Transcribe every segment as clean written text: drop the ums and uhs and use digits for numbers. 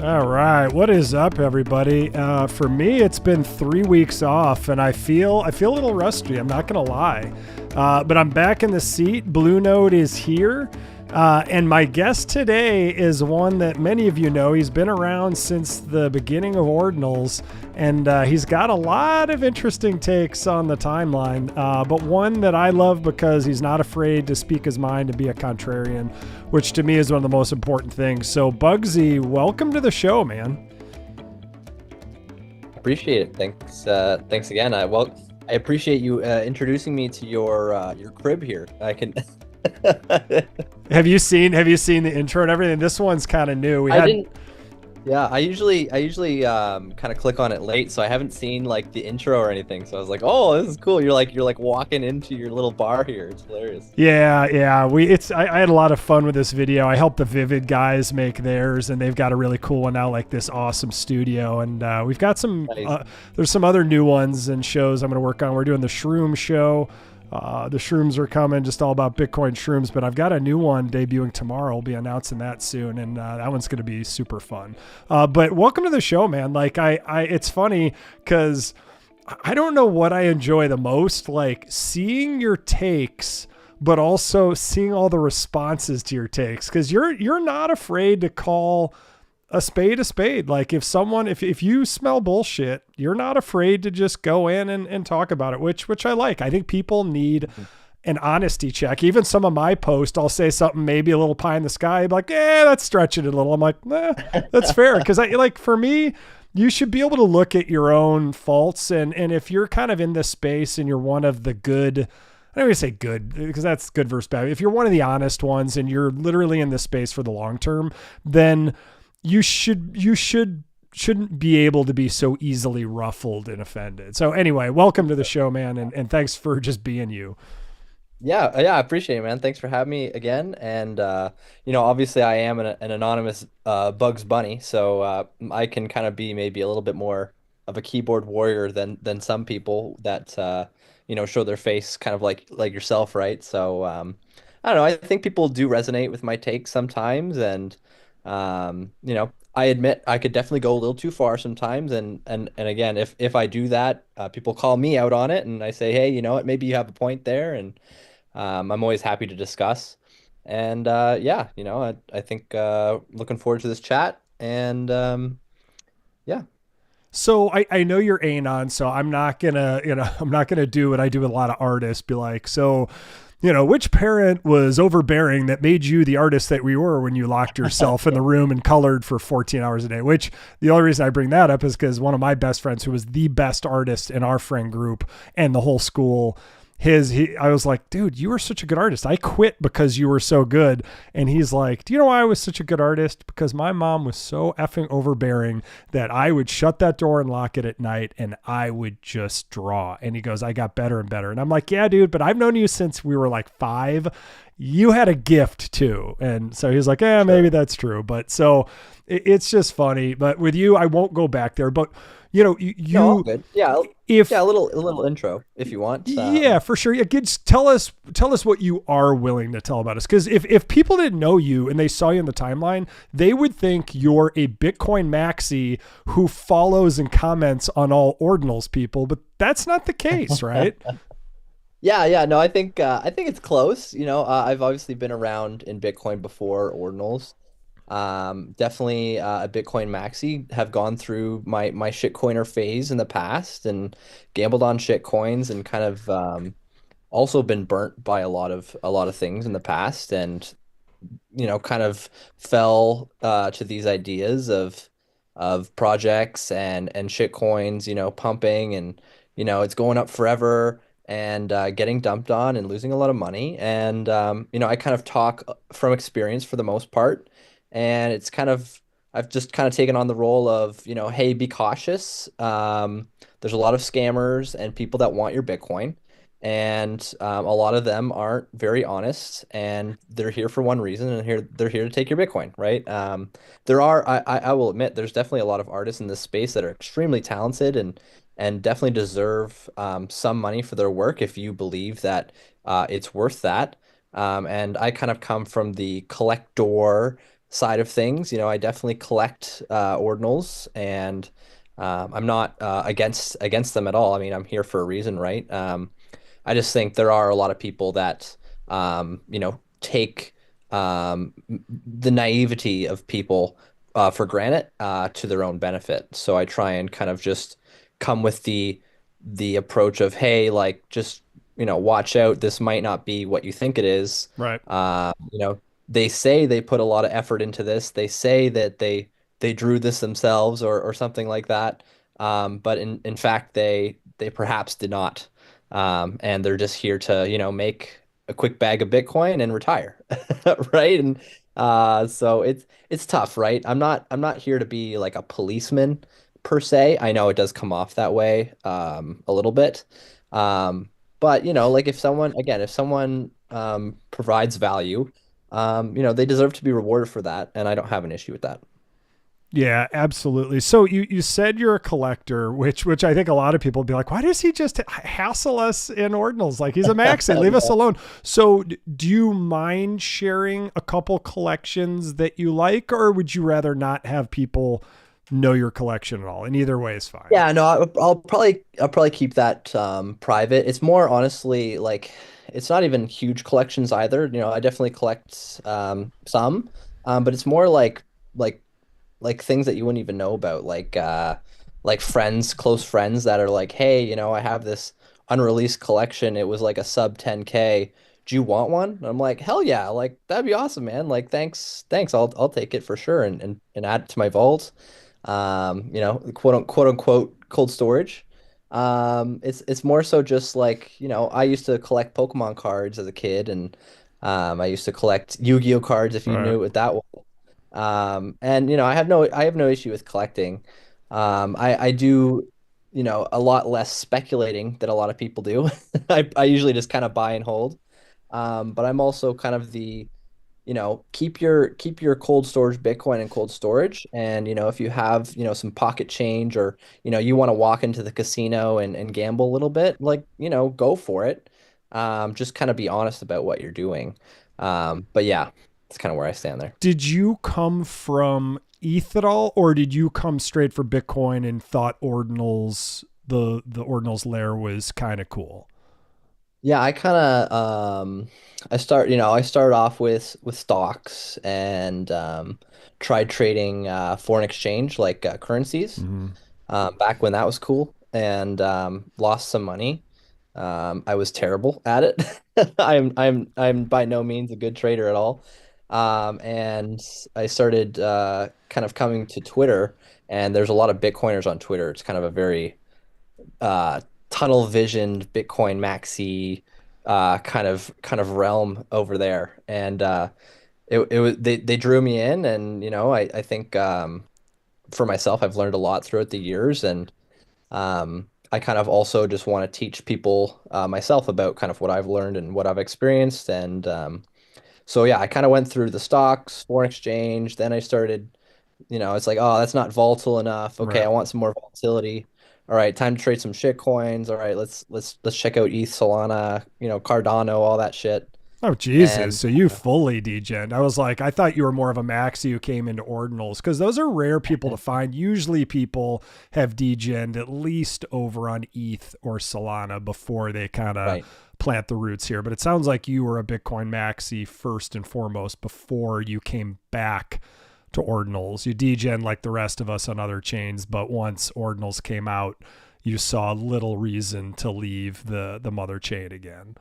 All right, what is up, everybody? For me, it's been 3 weeks off, and I feel a little rusty. I'm not gonna lie, but I'm back in the seat. Blue Note is here, and my guest today is one that many of you know. He's been around since the beginning of Ordinals, and he's got a lot of interesting takes on the timeline. But one that I love because he's not afraid to speak his mind and be a contrarian, which to me is one of the most important things. So, Bugsy, welcome to the show, man. Appreciate it. Thanks again. I appreciate you introducing me to your crib here. I can. Have you seen the intro and everything? This one's kind of new. I didn't. Yeah, I usually kind of click on it late, so I haven't seen like the intro or anything. So I was like, oh, this is cool. You're like walking into your little bar here. It's hilarious. Yeah. I had a lot of fun with this video. I helped the Vivid guys make theirs, and they've got a really cool one now, like this awesome studio. And we've got some. Nice. There's some other new ones and shows I'm going to work on. We're doing the Shroom show. The shrooms are coming, just all about Bitcoin shrooms, but I've got a new one debuting tomorrow. I'll be announcing that soon, and that one's going to be super fun. But welcome to the show, man. Like it's funny because I don't know what I enjoy the most, like seeing your takes, but also seeing all the responses to your takes, because you're not afraid to call a spade a spade. Like if you smell bullshit, you're not afraid to just go in and talk about it, which I like. I think people need an honesty check. Even some of my posts, I'll say something maybe a little pie in the sky, like, that's stretching it a little. I'm like, that's fair. Cause for me, you should be able to look at your own faults. And if you're kind of in this space and you're one of the good, I don't even say good because that's good versus bad. If you're one of the honest ones and you're literally in this space for the long term, then you shouldn't be able to be so easily ruffled and offended. So anyway, welcome to the show, man, and thanks for just being you. Yeah, I appreciate it, man. Thanks for having me again. And obviously, I am an anonymous Bugs Bunny, so I can kind of be maybe a little bit more of a keyboard warrior than some people that show their face, kind of like yourself, right? So I don't know. I think people do resonate with my takes sometimes, and I admit I could definitely go a little too far sometimes, and again, if I do that, people call me out on it, and I say, hey, you know what, maybe you have a point there, and I'm always happy to discuss. And I think looking forward to this chat, and yeah. So I know you're Anon, so I'm not gonna do what I do with a lot of artists. Be like, so, which parent was overbearing that made you the artist that we were when you locked yourself in the room and colored for 14 hours a day? Which the only reason I bring that up is because one of my best friends, who was the best artist in our friend group and the whole school, I was like, dude, you were such a good artist. I quit because you were so good. And he's like, do you know why I was such a good artist? Because my mom was so effing overbearing that I would shut that door and lock it at night and I would just draw. And he goes, I got better and better. And I'm like, yeah, dude, but I've known you since we were like 5. You had a gift too. And so he's like, maybe that's true. But so it's just funny. But with you, I won't go back there. But No, all good. Yeah, a little intro if you want. Yeah, for sure. Yeah, tell us what you are willing to tell about us. Because if people didn't know you and they saw you in the timeline, they would think you're a Bitcoin maxi who follows and comments on all Ordinals people, but that's not the case, right? Yeah. No, I think it's close. I've obviously been around in Bitcoin before Ordinals. Definitely a Bitcoin maxi, have gone through my shitcoiner phase in the past and gambled on shit coins, and kind of also been burnt by a lot of things in the past, and kind of fell to these ideas of projects and shit coins, pumping, and it's going up forever, and getting dumped on and losing a lot of money. And I kind of talk from experience for the most part. And I've just kind of taken on the role of, hey, be cautious. There's a lot of scammers and people that want your Bitcoin. And a lot of them aren't very honest, and they're here for one reason, and they're here to take your Bitcoin, right? I will admit, there's definitely a lot of artists in this space that are extremely talented and definitely deserve some money for their work if you believe that it's worth that. And I kind of come from the collector side of things. I definitely collect ordinals, and I'm not against them at all. I mean, I'm here for a reason, right? I just think there are a lot of people that take the naivety of people for granted to their own benefit. So I try and kind of just come with the approach of, hey, like just watch out. This might not be what you think it is. Right. They say they put a lot of effort into this. They say that they drew this themselves or something like that. But in fact, they perhaps did not. And they're just here to, make a quick bag of Bitcoin and retire, right? And so it's tough, right? I'm not here to be like a policeman per se. I know it does come off that way a little bit. But like if someone provides value, they deserve to be rewarded for that, and I don't have an issue with that. Yeah, absolutely. So you said you're a collector, which I think a lot of people would be like, why does he just hassle us in ordinals? Like he's a maxi, leave us Yeah. alone. So do you mind sharing a couple collections that you like, or would you rather not have people know your collection at all? And either way is fine. Yeah, no, I'll probably keep that private. It's more honestly like it's not even huge collections either. I definitely collect some, but it's more like like things that you wouldn't even know about, like friends, close friends that are like, hey, I have this unreleased collection. It was like a sub 10K. Do you want one? And I'm like, hell yeah, like that'd be awesome, man. Like thanks. I'll take it for sure and add it to my vault. Quote unquote cold storage. It's more so just like, I used to collect Pokemon cards as a kid, and I used to collect Yu-Gi-Oh cards if All you right. knew what that was. And I have no issue with collecting. I do, a lot less speculating than a lot of people do. I usually just kind of buy and hold. But I'm also kind of keep your cold storage Bitcoin in cold storage. And, if you have, some pocket change, or, you want to walk into the casino and gamble a little bit, like, go for it. Just kind of be honest about what you're doing. But yeah, that's kind of where I stand there. Did you come from ETH at all, or did you come straight for Bitcoin and thought ordinals the ordinals layer was kind of cool? Yeah, I kind of I started off with stocks and tried trading foreign exchange like currencies Mm-hmm. back when that was cool, and lost some money. I was terrible at it. I'm by no means a good trader at all. And I started kind of coming to Twitter, and there's a lot of Bitcoiners on Twitter. It's kind of a very uh, tunnel visioned Bitcoin maxi kind of realm over there, and it was they drew me in, and I think for myself I've learned a lot throughout the years, and I kind of also just want to teach people myself about kind of what I've learned and what I've experienced, and so yeah, I kind of went through the stocks, foreign exchange, then I started. It's like, oh, that's not volatile enough. Okay, I Right. want some more volatility. All right, time to trade some shit coins. All right, let's check out ETH, Solana, Cardano, all that shit. Oh Jesus! And So you fully degened. I was like, I thought you were more of a maxi who came into ordinals because those are rare people to find. Usually, people have degened at least over on ETH or Solana before they kind of right. plant the roots here. But it sounds like you were a Bitcoin maxi first and foremost before you came back to ordinals. You degen like the rest of us on other chains, but once ordinals came out, you saw little reason to leave the mother chain again.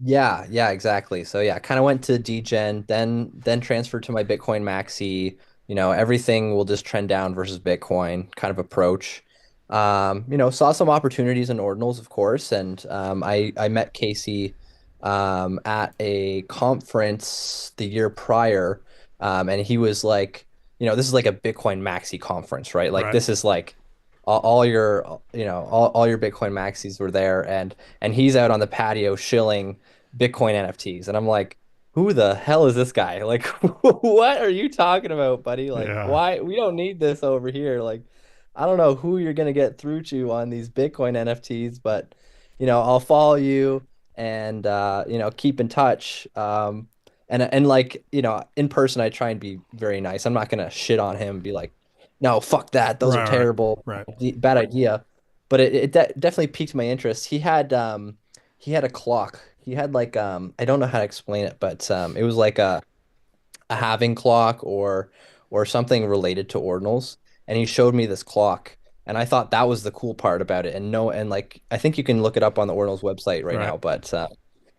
Yeah, yeah, exactly. So yeah, kind of went to degen, then transferred to my Bitcoin Maxi. Everything will just trend down versus Bitcoin kind of approach. Saw some opportunities in ordinals, of course, and I met Casey at a conference the year prior, and he was like, this is like a Bitcoin Maxi conference, right? Like Right. this is like all your all your Bitcoin maxis were there, and he's out on the patio shilling Bitcoin NFTs, and I'm like, who the hell is this guy? Like, what are you talking about, buddy? Like, Yeah. why we don't need this over here? Like, I don't know who you're gonna get through to on these Bitcoin NFTs, but I'll follow you and keep in touch. And like, in person I try and be very nice. I'm not gonna shit on him and be like, no, fuck that. Those are Right, terrible. right, Bad idea. But it definitely piqued my interest. He had a clock. He had like I don't know how to explain it, but it was like a halving clock or something related to ordinals, and he showed me this clock, and I thought that was the cool part about it. And no, and like I think you can look it up on the ordinals website right right. now, but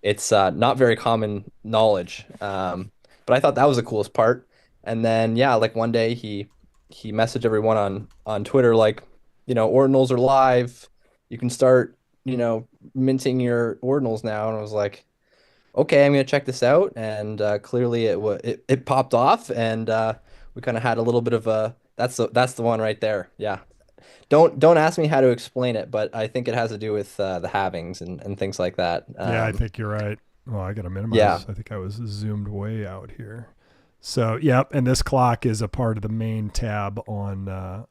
it's not very common knowledge. But I thought that was the coolest part. And then yeah, like one day he messaged everyone on Twitter like, ordinals are live, you can start, minting your ordinals now. And I was like, okay, I'm gonna check this out, and clearly it popped off, and we kind of had a little bit of a that's the one right there. Yeah, don't ask me how to explain it, but I think it has to do with the halvings and things like that. Yeah, I think you're right. Well, I got to Yeah, minimize. I think I was zoomed way out here. So, yep, and this clock is a part of the main tab on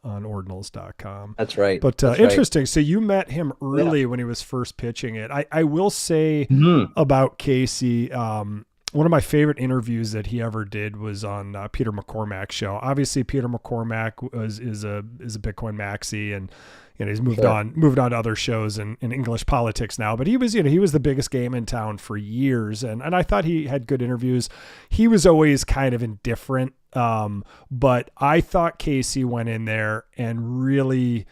ordinals.com. that's right. But That's right. interesting. So you met him Yeah. early when he was first pitching it. I will say Mhm. about Casey, one of my favorite interviews that he ever did was on Peter McCormack's show. Obviously, Peter McCormack is a Bitcoin maxi, and he's Sure. moved on to other shows in English politics now. But he was the biggest game in town for years, and I thought he had good interviews. He was always kind of indifferent, but I thought Casey went in there and really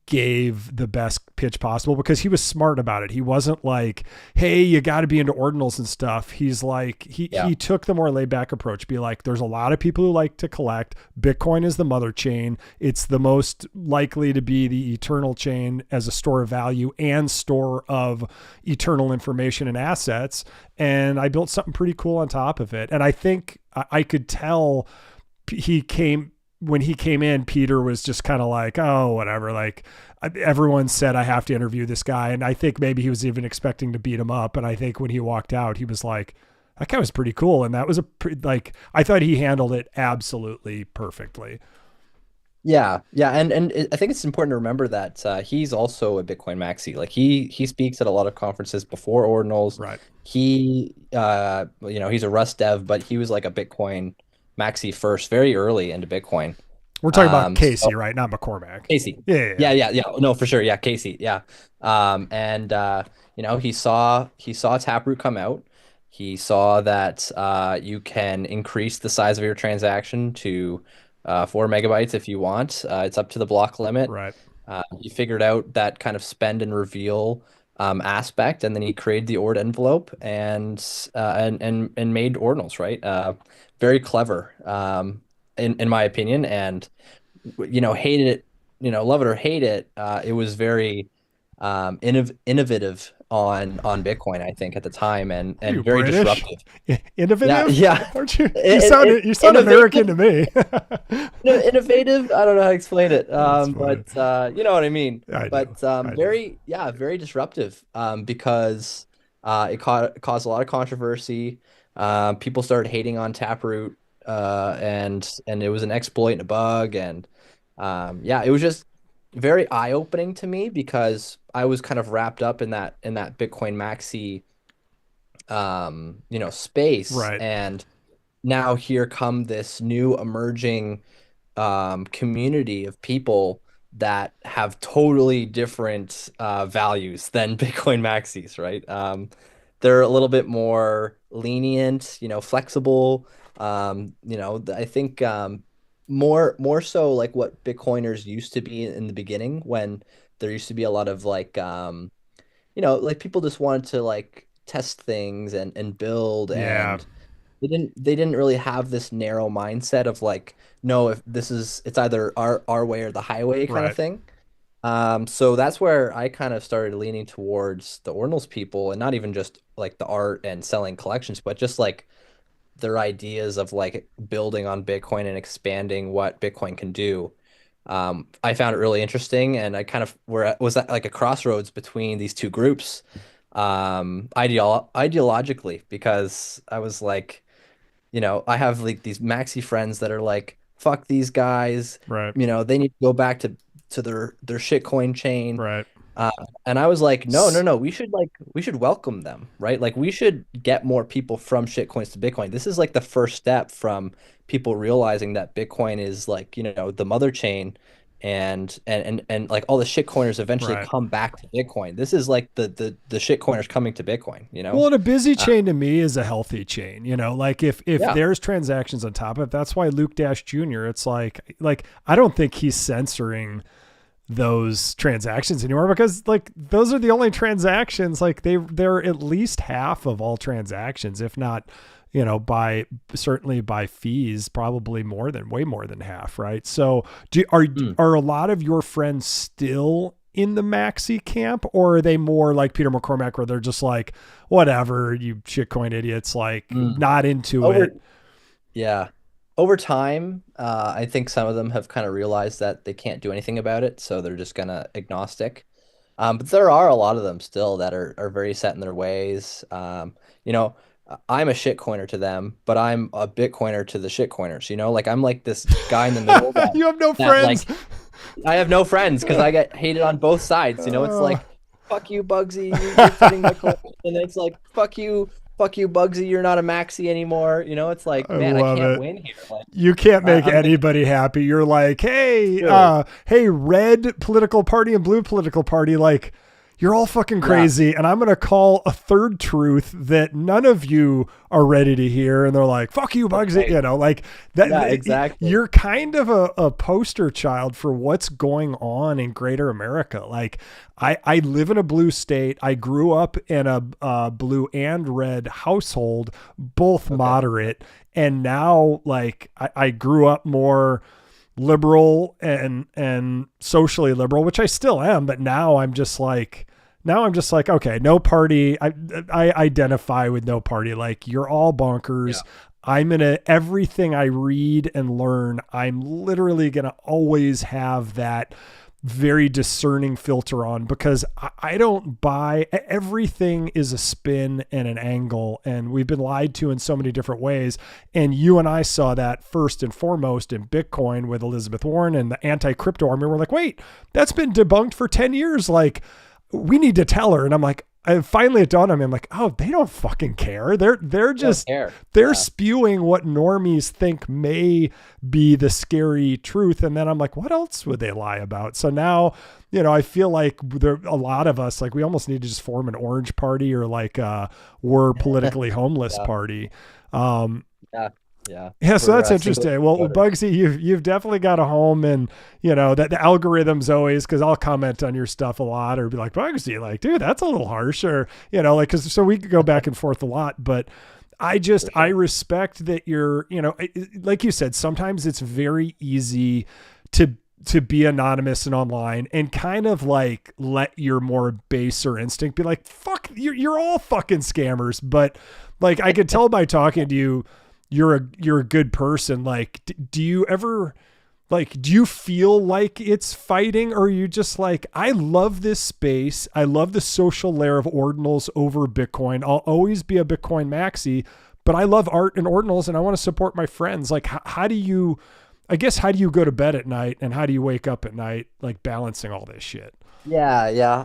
gave the best pitch possible because he was smart about it. He wasn't like, hey, you got to be into ordinals and stuff. He's like, Yeah. he took the more laid back approach, be like, there's a lot of people who like to collect. Bitcoin is the mother chain. It's the most likely to be the eternal chain as a store of value and store of eternal information and assets. And I built something pretty cool on top of it. And I think I could tell he came when he came in, Peter was just kind of like, oh, whatever. Like everyone said, I have to interview this guy. And I think maybe he was even expecting to beat him up. And I think when he walked out, he was like, that guy was pretty cool. And that was I thought he handled it absolutely perfectly. Yeah, yeah, I think it's important to remember that he's also a Bitcoin maxi. Like he speaks at a lot of conferences before Ordinals. Right. He's a Rust dev, but he was like a Bitcoin maxi first, very early into Bitcoin. We're talking about So Casey, right? Not McCormack. Casey, Yeah. Yeah. yeah, Yeah. yeah, yeah, no, for sure, yeah, Casey, yeah, and he saw Taproot come out. He saw that you can increase the size of your transaction to 4 MB if you want. It's up to the block limit. Right. He figured out that kind of spend and reveal aspect, and then he created the ord envelope and made ordinals, right? Very clever, in my opinion, and hated it, love it or hate it. It was very innovative on Bitcoin, I think, at the time, and Are you very British? disruptive. Yeah, Innovative? yeah. Aren't you? In, You sound American innovative, to me. innovative. I don't know how to explain it, That's funny. but you know what I mean. I do. But I do. very disruptive. Because it caused a lot of controversy. People started hating on Taproot, and it was an exploit and a bug, and yeah, it was just very eye-opening to me because I was kind of wrapped up in that Bitcoin maxi space, Right. and now here come this new emerging community of people that have totally different values than Bitcoin maxis, right? They're a little bit more lenient, flexible. I think more so like what Bitcoiners used to be in the beginning, when there used to be a lot of like like people just wanted to like test things and build, Yeah. and they didn't really have this narrow mindset of like, no, if it's either our way or the highway kind of Right. thing. So that's where I kind of started leaning towards the Ordinals people, and not even just like the art and selling collections, but just like their ideas of like building on Bitcoin and expanding what Bitcoin can do. I found it really interesting, and I kind of was at like a crossroads between these two groups, ideologically, because I was like, I have like these maxi friends that are like, fuck these guys, Right. they need to go back to their shitcoin chain. Right. Uh, and I was like, no, no, no, we should welcome them, right? Like we should get more people from shitcoins to Bitcoin. This is like the first step from people realizing that Bitcoin is like, the mother chain and like all the shitcoiners eventually Right. come back to Bitcoin. This is like the shitcoiners coming to Bitcoin, you Well, know? and a busy Uh, chain to me is a healthy chain. Like if yeah. there's transactions on top of it, that's why Luke Dash Jr. It's like I don't think he's censoring those transactions anymore because like those are the only transactions like they're at least half of all transactions, if not by certainly by fees, probably way more than half, right? So Mm. are a lot of your friends still in the maxi camp, or are they more like Peter McCormack where they're just like, whatever, you shitcoin idiots, like Mm. not into Over it? Yeah. Over time, I think some of them have kind of realized that they can't do anything about it, so they're just gonna agnostic. But there are a lot of them still that are very set in their ways. I'm a shitcoiner to them, but I'm a Bitcoiner to the shitcoiners, Like I'm like this guy in the middle that You have no that friends. like I have no friends because I get hated on both sides. It's uh, like, fuck you, Bugsy, you're feeding my collection. And it's like, fuck you, Bugsy, you're not a maxi anymore. It's like, I man, I love can't it. win here. Like, You can't make I'm the anybody happy. You're like, hey, dude. hey, red political party and blue political party, like you're all fucking Yeah, crazy, and I'm gonna call a third truth that none of you are ready to hear, and they're like, "Fuck you, that's Bugsy," right. like that. Yeah, exactly. You're kind of a poster child for what's going on in Greater America. Like, I live in a blue state. I grew up in a blue and red household, both Okay. moderate, and now like I grew up more liberal and socially liberal, which I still am, but now I'm just like, okay, no party. I identify with no party. Like you're all bonkers. Yeah. I'm gonna everything I read and learn, I'm literally gonna always have that very discerning filter on because I don't buy everything is a spin and an angle, and we've been lied to in so many different ways. And you and I saw that first and foremost in Bitcoin with Elizabeth Warren and the anti-crypto army. We're like, wait, that's been debunked for 10 years. Like, we need to tell her. And I'm like, finally it dawned on me. I'm like, oh, they don't fucking care. They're I don't just care. they're Yeah. spewing what normies think may be the scary truth. And then I'm like, what else would they lie about? So now, I feel like there a lot of us like we almost need to just form an orange party or like we're politically homeless Yeah. party. Um, Yeah. Yeah. yeah, so We're that's single interesting. Well, voters. Bugsy, you've definitely got a home, and that the algorithms always because I'll comment on your stuff a lot or be like, Bugsy, like, dude, that's a little harsh, or like because so we could go back and forth a lot, but For I sure. respect that you're like you said, sometimes it's very easy to be anonymous and online and kind of like let your more baser instinct be like, fuck, you're all fucking scammers, but like I could tell by talking to you you're a good person. Like, do you ever do you feel like it's fighting, or are you just like, I love this space. I love the social layer of ordinals over Bitcoin. I'll always be a Bitcoin maxi, but I love art and ordinals and I want to support my friends. Like, how do you, I guess, how do you go to bed at night and how do you wake up at night, like balancing all this shit? Yeah, yeah.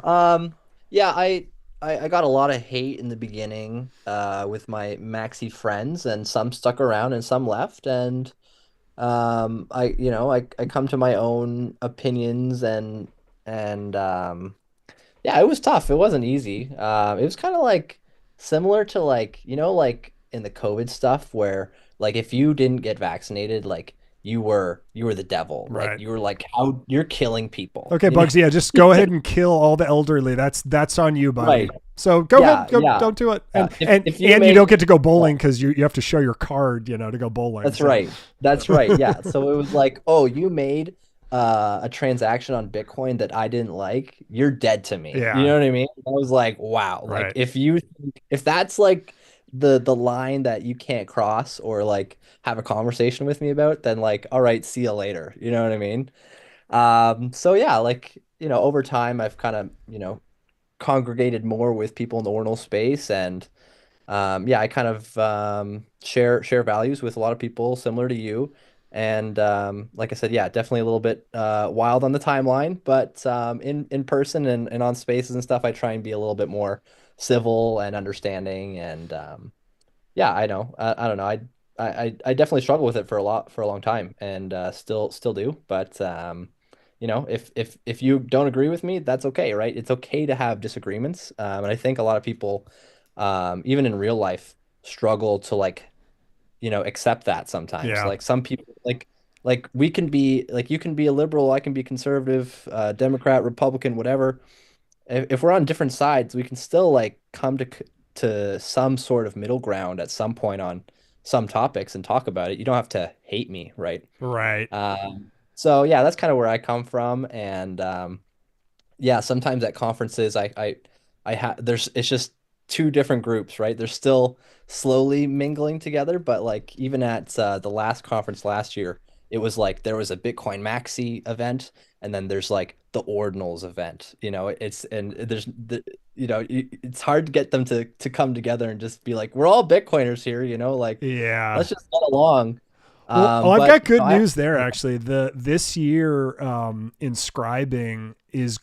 Yeah, I got a lot of hate in the beginning with my maxi friends, and some stuck around and some left. And I come to my own opinions, and yeah, it was tough. It wasn't easy. It was kind of like similar to like, like in the COVID stuff where like if you didn't get vaccinated, like you were the devil. Like Right. you were like how you're killing people. Okay, Bugsy. Yeah, just go ahead and kill all the elderly. That's on you, buddy. Right. So go Yeah, ahead, go. yeah. Don't do it. Yeah. And If and if you and you made don't get to go yeah, bowling because you have to show your card, to go bowling. that's So right. That's right. Yeah. So it was like, oh, you made a transaction on Bitcoin that I didn't like, you're dead to me. You yeah, know what I mean? I was like, wow. Like right. if that's like the line that you can't cross or like have a conversation with me about, then like, all right, see you later. You know what I mean? So yeah, like, over time I've kind of, congregated more with people in the Ordinal space and yeah, I kind of share values with a lot of people similar to you. And like I said, yeah, definitely a little bit wild on the timeline, but in person and on spaces and stuff, I try and be a little bit more civil and understanding. And yeah, I know. I don't know. I definitely struggle with it for a long time, and still do. But if you don't agree with me, that's okay, right? It's okay to have disagreements. And I think a lot of people, even in real life, struggle to like accept that sometimes. Yeah. Like some people, like we can be like you can be a liberal, I can be conservative, Democrat, Republican, whatever. If we're on different sides, we can still like come to some sort of middle ground at some point on some topics and talk about it. You don't have to hate me, right? Right. So yeah, that's kind of where I come from, and yeah, sometimes at conferences, I have there's it's just two different groups, right? They're still slowly mingling together, but like even at the last conference last year, it was like there was a Bitcoin Maxi event, and then there's like the Ordinals event. It's and there's it's hard to get them to come together and just be like, we're all Bitcoiners here, like Yeah. let's just get along. Well, I've But got good I news there actually. This year, inscribing is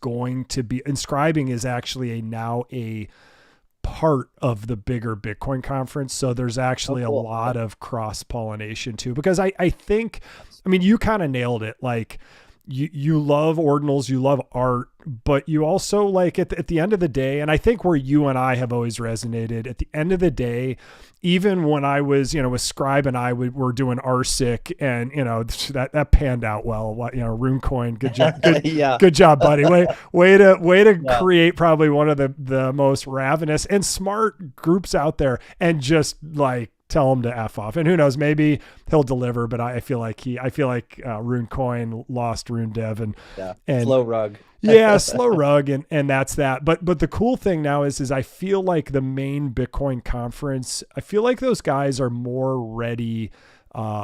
actually now a part of the bigger Bitcoin conference. So there's oh actually a cool. lot of cross pollination too, because I think, I mean, you kind of nailed it. Like you love ordinals, you love art, but you also like at the end of the day, and I think where you and I have always resonated at the end of the day, even when I was, with Scribe and I were doing RSIC and, that panned out well, RuneCoin, good job. Yeah. Good job, buddy. Way to Yeah. create probably one of the most ravenous and smart groups out there and just like tell him to F off. And who knows, maybe he'll deliver, but I feel like RuneCoin lost Rune Dev Yeah. and Slow rug. yeah, slow rug and that's that. But the cool thing now is I feel like the main Bitcoin conference, I feel like those guys are more ready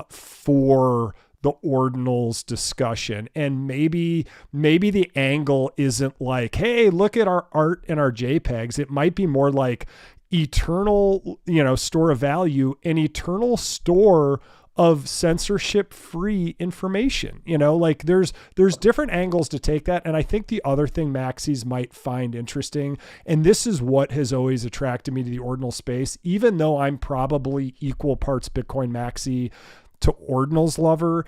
for the ordinals discussion. And maybe the angle isn't like, hey, look at our art and our JPEGs. It might be more like eternal, store of value, an eternal store of censorship free information. Like there's different angles to take that. And I think the other thing maxis might find interesting, and this is what has always attracted me to the ordinal space, even though I'm probably equal parts Bitcoin maxi to ordinals lover,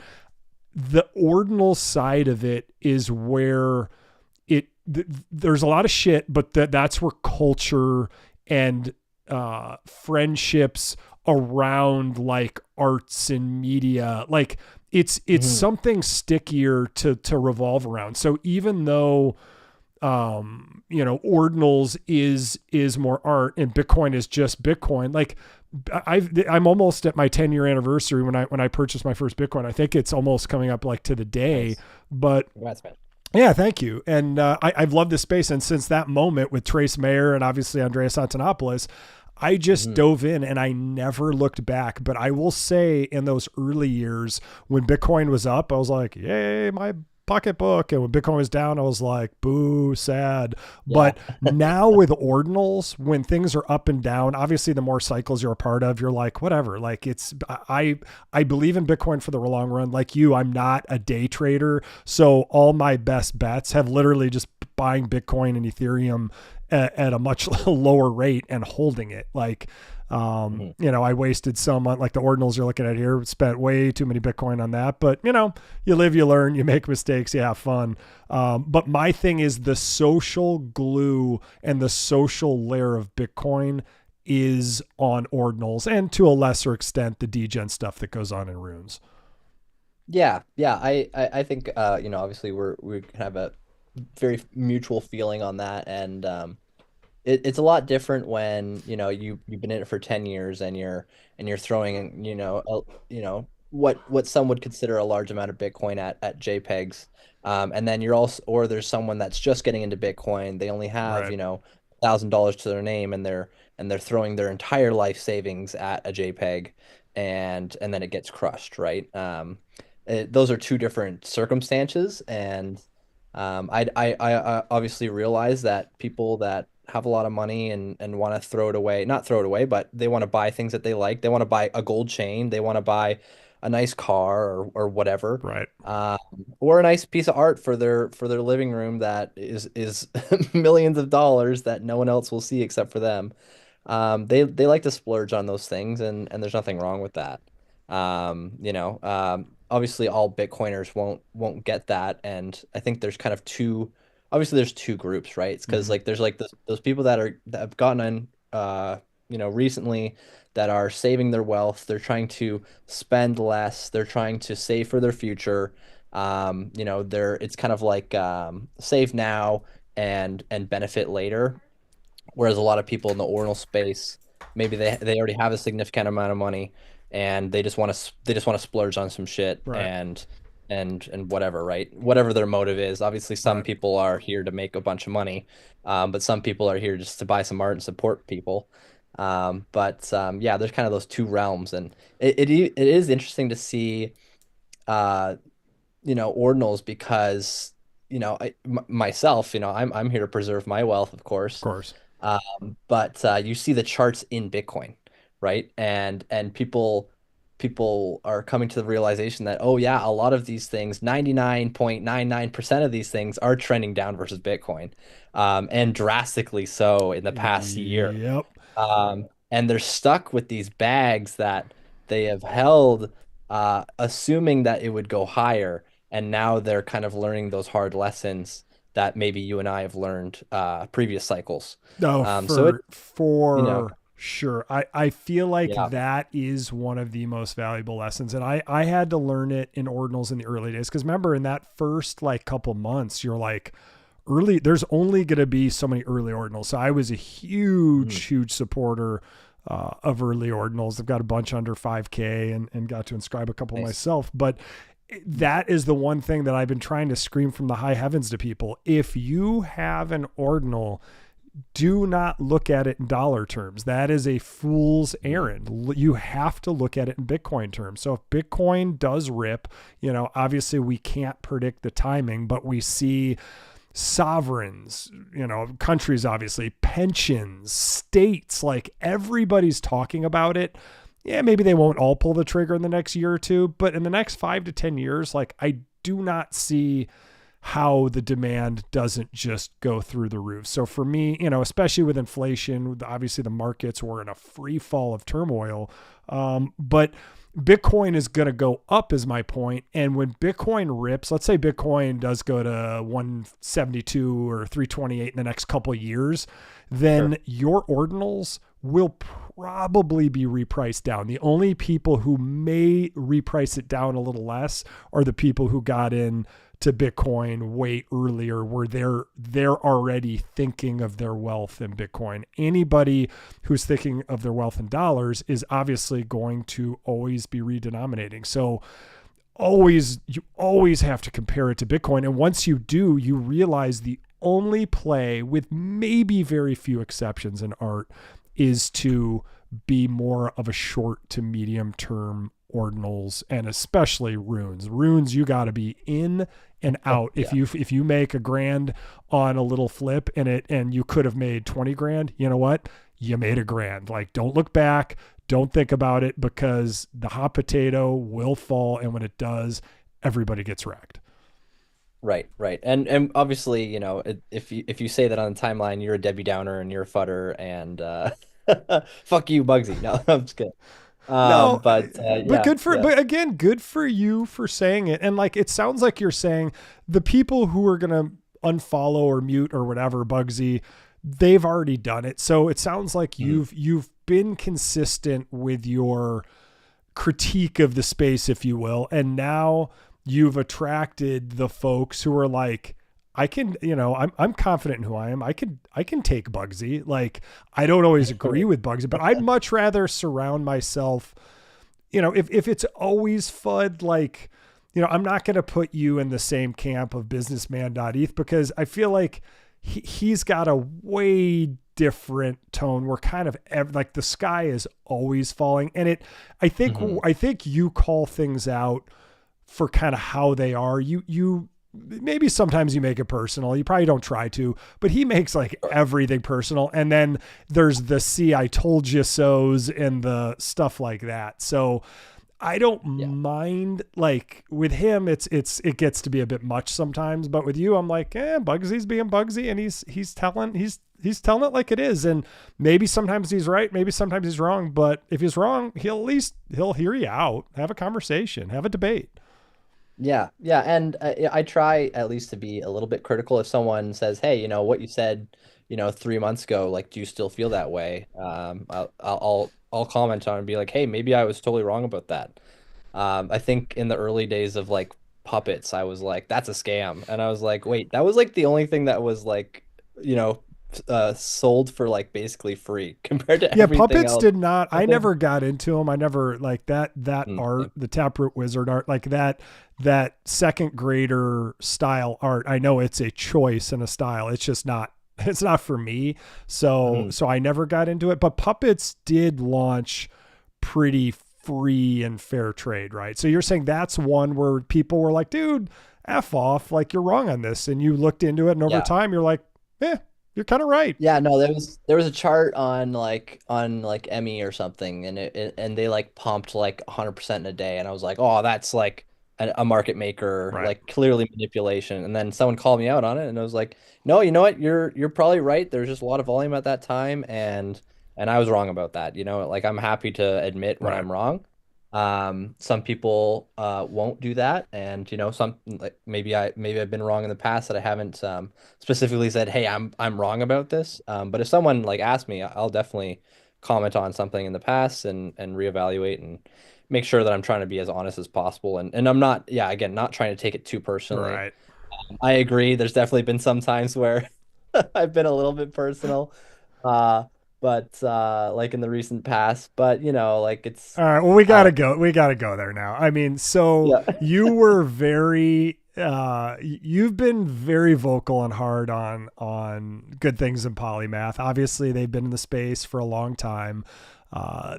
the ordinal side of it is where there's a lot of shit, but that's where culture and friendships around like arts and media, like it's Mhm. something stickier to revolve around. So even though ordinals is more art and Bitcoin is just Bitcoin, like I'm almost at my 10-year anniversary when I purchased my first Bitcoin. I think it's almost coming up like to the day, Nice. but Congrats, man. yeah, thank you. And I've loved this space. And since that moment with Trace Mayer and obviously Andreas Antonopoulos, I just Hmm. dove in and I never looked back. But I will say in those early years when Bitcoin was up, I was like, yay, my pocketbook. And when Bitcoin was down, I was like, boo, sad. Yeah. But now with ordinals, when things are up and down, obviously the more cycles you're a part of, you're like, whatever. Like I believe in Bitcoin for the long run. Like you, I'm not a day trader. So all my best bets have literally just buying Bitcoin and Ethereum at a much lower rate and holding it. Like, Mhm. I wasted some on like the ordinals you're looking at here, spent way too many Bitcoin on that, but you live, you learn, you make mistakes, you have fun. But my thing is the social glue and the social layer of Bitcoin is on ordinals and to a lesser extent, the degen stuff that goes on in runes. Yeah, yeah. I think obviously we have a very mutual feeling on that, and it's a lot different when you've been in it for 10 years and you're throwing what some would consider a large amount of Bitcoin at JPEGs, and then you're also or there's someone that's just getting into Bitcoin. They only have Right. $1,000 to their name, and they're throwing their entire life savings at a JPEG, and then it gets crushed, right? Those are two different circumstances, and I obviously realize that people that have a lot of money and want to throw it away, not throw it away, but they want to buy things that they like. They want to buy a gold chain. They want to buy a nice car or whatever, Right. um, or a nice piece of art for their living room that is millions of dollars that no one else will see except for them. They like to splurge on those things, and there's nothing wrong with that. Obviously all Bitcoiners won't get that, and I think there's kind of two. Obviously, there's two groups, right? It's because Mhm. like there's like those people that have gotten in, recently that are saving their wealth. They're trying to spend less. They're trying to save for their future. It's kind of like save now and benefit later. Whereas a lot of people in the Ordinal space, maybe they already have a significant amount of money and they just want to splurge on some shit Right. and whatever, right? Whatever their motive is. Obviously, some Right. people are here to make a bunch of money, but some people are here just to buy some art and support people. Yeah, there's kind of those two realms, and it is interesting to see, uh, ordinals because, myself, I'm here to preserve my wealth, of Of course. course. But you see the charts in Bitcoin, right? And people are coming to the realization that, oh yeah, a lot of these things, 99.99% of these things are trending down versus Bitcoin, and drastically so in the past year. Yep. And they're stuck with these bags that they have held, assuming that it would go higher. And now they're kind of learning those hard lessons that maybe you and I have learned previous cycles. No, So it, you know, for sure. I feel like yeah, that is one of the most valuable lessons. And I had to learn it in ordinals in the early days. Cause remember in that first like couple months, you're like early, there's only going to be so many early ordinals. So I was a mhm, huge supporter of early ordinals. I've got a bunch under 5K and got to inscribe a couple nice. myself. But that is the one thing that I've been trying to scream from the high heavens to people. If you have an ordinal, do not look at it in dollar terms. That is a fool's Mhm. errand. You have to look at it in Bitcoin terms. So if Bitcoin does rip, obviously we can't predict the timing, but we see sovereigns, countries, obviously, pensions, states, like everybody's talking about it. Yeah, maybe they won't all pull the trigger in the next year or two, but in the next 5 to 10 years, like I do not see how the demand doesn't just go through the roof. So for me, especially with inflation, obviously the markets were in a free fall of turmoil. But Bitcoin is going to go up is my point. And when Bitcoin rips, let's say Bitcoin does go to 172 or 328 in the next couple of years, then Sure. your ordinals will probably be repriced down. The only people who may reprice it down a little less are the people who got in to Bitcoin way earlier, where they're already thinking of their wealth in Bitcoin. Anybody who's thinking of their wealth in dollars is obviously going to always be redenominating. So you always have to compare it to Bitcoin. And once you do, you realize the only play, with maybe very few exceptions in art, is to be more of a short to medium term ordinals, and especially runes. Runes, you got to be in and out. If Yeah. you make a grand on a little flip and you could have made 20 grand, you know what? You made a grand. Like, don't look back. Don't think about it, because the hot potato will fall. And when it does, everybody gets wrecked. Right, right. And obviously, if you say that on the timeline, you're a Debbie Downer and you're a fudder and fuck you, Bugsy. No, I'm just kidding. No, but Yeah, yeah. but again, good for you for saying it. And like, it sounds like you're saying the people who are going to unfollow or mute or whatever Bugsy, they've already done it. So it sounds like Mhm. you've been consistent with your critique of the space, if you will. And now you've attracted the folks who are like, I can, I'm confident in who I am. I can take Bugsy. Like, I don't always agree with Bugsy, but I'd much rather surround myself, if it's always FUD, like, I'm not going to put you in the same camp of businessman.eth, because I feel like he's got a way different tone. We're kind of like the sky is always falling. And I think, Mhm. I think you call things out for kind of how they are. You maybe sometimes you make it personal. You probably don't try to, but he makes like Sure. everything personal. And then there's the "see, I told you so's" and the stuff like that. So I don't Yeah. mind, like with him it gets to be a bit much sometimes, but with you I'm like, Bugsy's being Bugsy, and he's telling it like it is. And maybe sometimes he's right, maybe sometimes he's wrong, but if he's wrong, he'll hear you out, have a conversation, have a debate. Yeah, yeah, and I try at least to be a little bit critical if someone says, "Hey, what you said, 3 months ago, like, do you still feel that way?" I'll comment on it and be like, "Hey, maybe I was totally wrong about that." I think in the early days of like puppets, I was like, "That's a scam," and I was like, "Wait, that was like the only thing that was like, you know, sold for like basically free compared to Yeah, everything puppets else." did not. I I think. never got into them. I never like that art, the Taproot Wizard art, like that second grader style art. I know it's a choice and a style. It's just not. It's not for me. So Mhm. so I never got into it. But puppets did launch pretty free and fair trade, right? So you're saying that's one where people were like, dude, F off, like you're wrong on this. And you looked into it, and over Yeah. time you're like, you're kind of right. Yeah, no, there was a chart on like Emmy or something, and and they like pumped like 100% in a day, and I was like, oh, that's like a market maker, Right. like clearly manipulation. And then someone called me out on it, and I was like, no, you know what? You're probably right. There's just a lot of volume at that time, and I was wrong about that. Like I'm happy to admit when Right. I'm wrong. Some people won't do that, and some like maybe I've been wrong in the past that I haven't specifically said, "Hey, I'm wrong about this." But if someone like asks me, I'll definitely comment on something in the past and reevaluate and make sure that I'm trying to be as honest as possible. And I'm not, yeah, again, not trying to take it too personally. Right. I agree. There's definitely been some times where I've been a little bit personal, uh, but like in the recent past. But like it's All right. Well, we uh, gotta go. We gotta go there now. I mean, so yeah. you were very, you've been very vocal and hard on good things in polymath. Obviously, they've been in the space for a long time.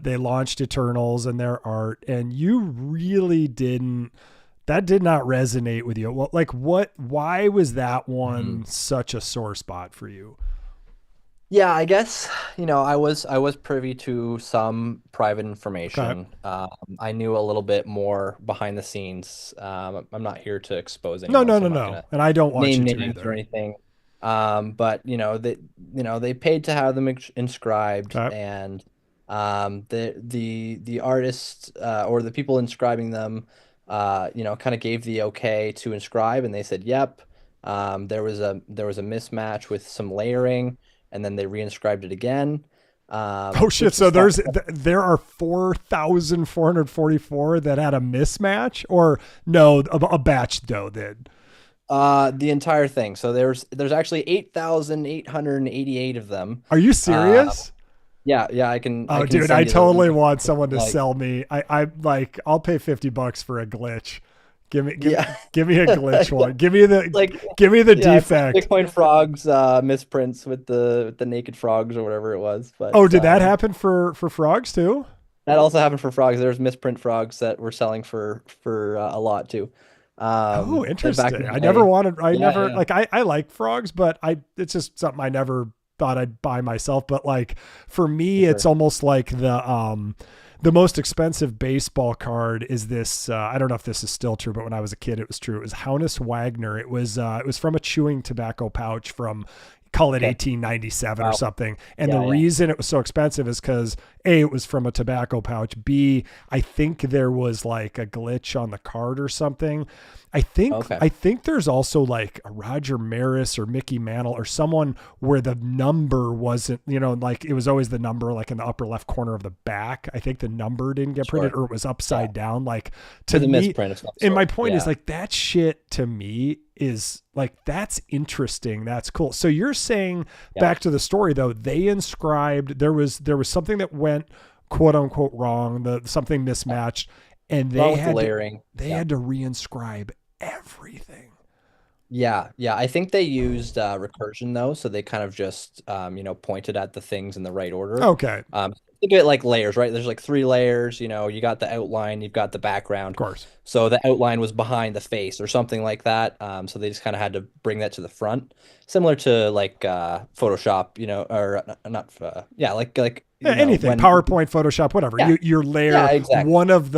They launched Eternals and their art, and you really didn't. That did not resonate with you. Well, like what? Why was that one Mhm. such a sore spot for you? Yeah, I guess, I was privy to some private Okay. information. I knew a little bit more behind the scenes. I'm not here to expose No, anyone, no, so no, I'm not no. gonna And I don't want name you to names or either. anything. But they paid to have them inscribed, Okay. and the artists or the people inscribing them, kind of gave the okay to inscribe, and they said, "Yep." There was a mismatch with some layering, and then they reinscribed it again. Oh shit! Just the So stuff. there are 4,444 that had a mismatch, or no, a batch though did. The entire thing. So there's actually 8,888 of them. Are you Uh, serious? yeah, yeah, I Oh, can dude, I send you the link totally if want someone to like. sell me. I like I'll pay $50 for a glitch. Yeah. Give me a glitch Yeah, one. like Give me the yeah, it's like defect. Bitcoin frogs misprints with the naked frogs or whatever it was. Oh, But did that happen for frogs too? that also happened for frogs. There's misprint frogs that were selling for a lot too. Oh, And back in interesting. the day. I Yeah, never yeah, like I like frogs, but it's just something I never thought I'd buy myself. But like for for me, it's sure. almost like the most expensive baseball card is this. I don't know if this is still true, but when I was a kid, it was true. It was Honus Wagner. It was from a chewing tobacco pouch from call it Okay. 1897 or Wow. something. And the Yeah, yeah. reason it was so expensive is because A, it was from a tobacco pouch. B, I think there was like a glitch on the card or something. I think Okay. I think there's also like a Roger Maris or Mickey Mantle or someone where the number wasn't, like it was always the number like in the upper left corner of the back. I think the number didn't get printed Sure. or it was Yeah. upside down. Like It to was a me, misprint of some and my sort. point is Yeah. like that shit to me is like that's interesting. That's cool. So you're saying Yeah. back to the story though, they inscribed there was something that went quote unquote wrong, the something mismatched, and Wrong they with the had to layering. they Yeah. had to reinscribe everything. Yeah, yeah. I think they used recursion though, so they kind of just pointed at the things in the right order. Okay, of Think of it like layers, right? There's like three layers. You got the outline, you've got the background. course. So the outline was behind the face or something like that. So they just kind of had to bring that to the front, similar to like Photoshop, or not, yeah, like Anything, when PowerPoint, Photoshop, whatever. yeah, Your yeah, layer, exactly. Yeah. one of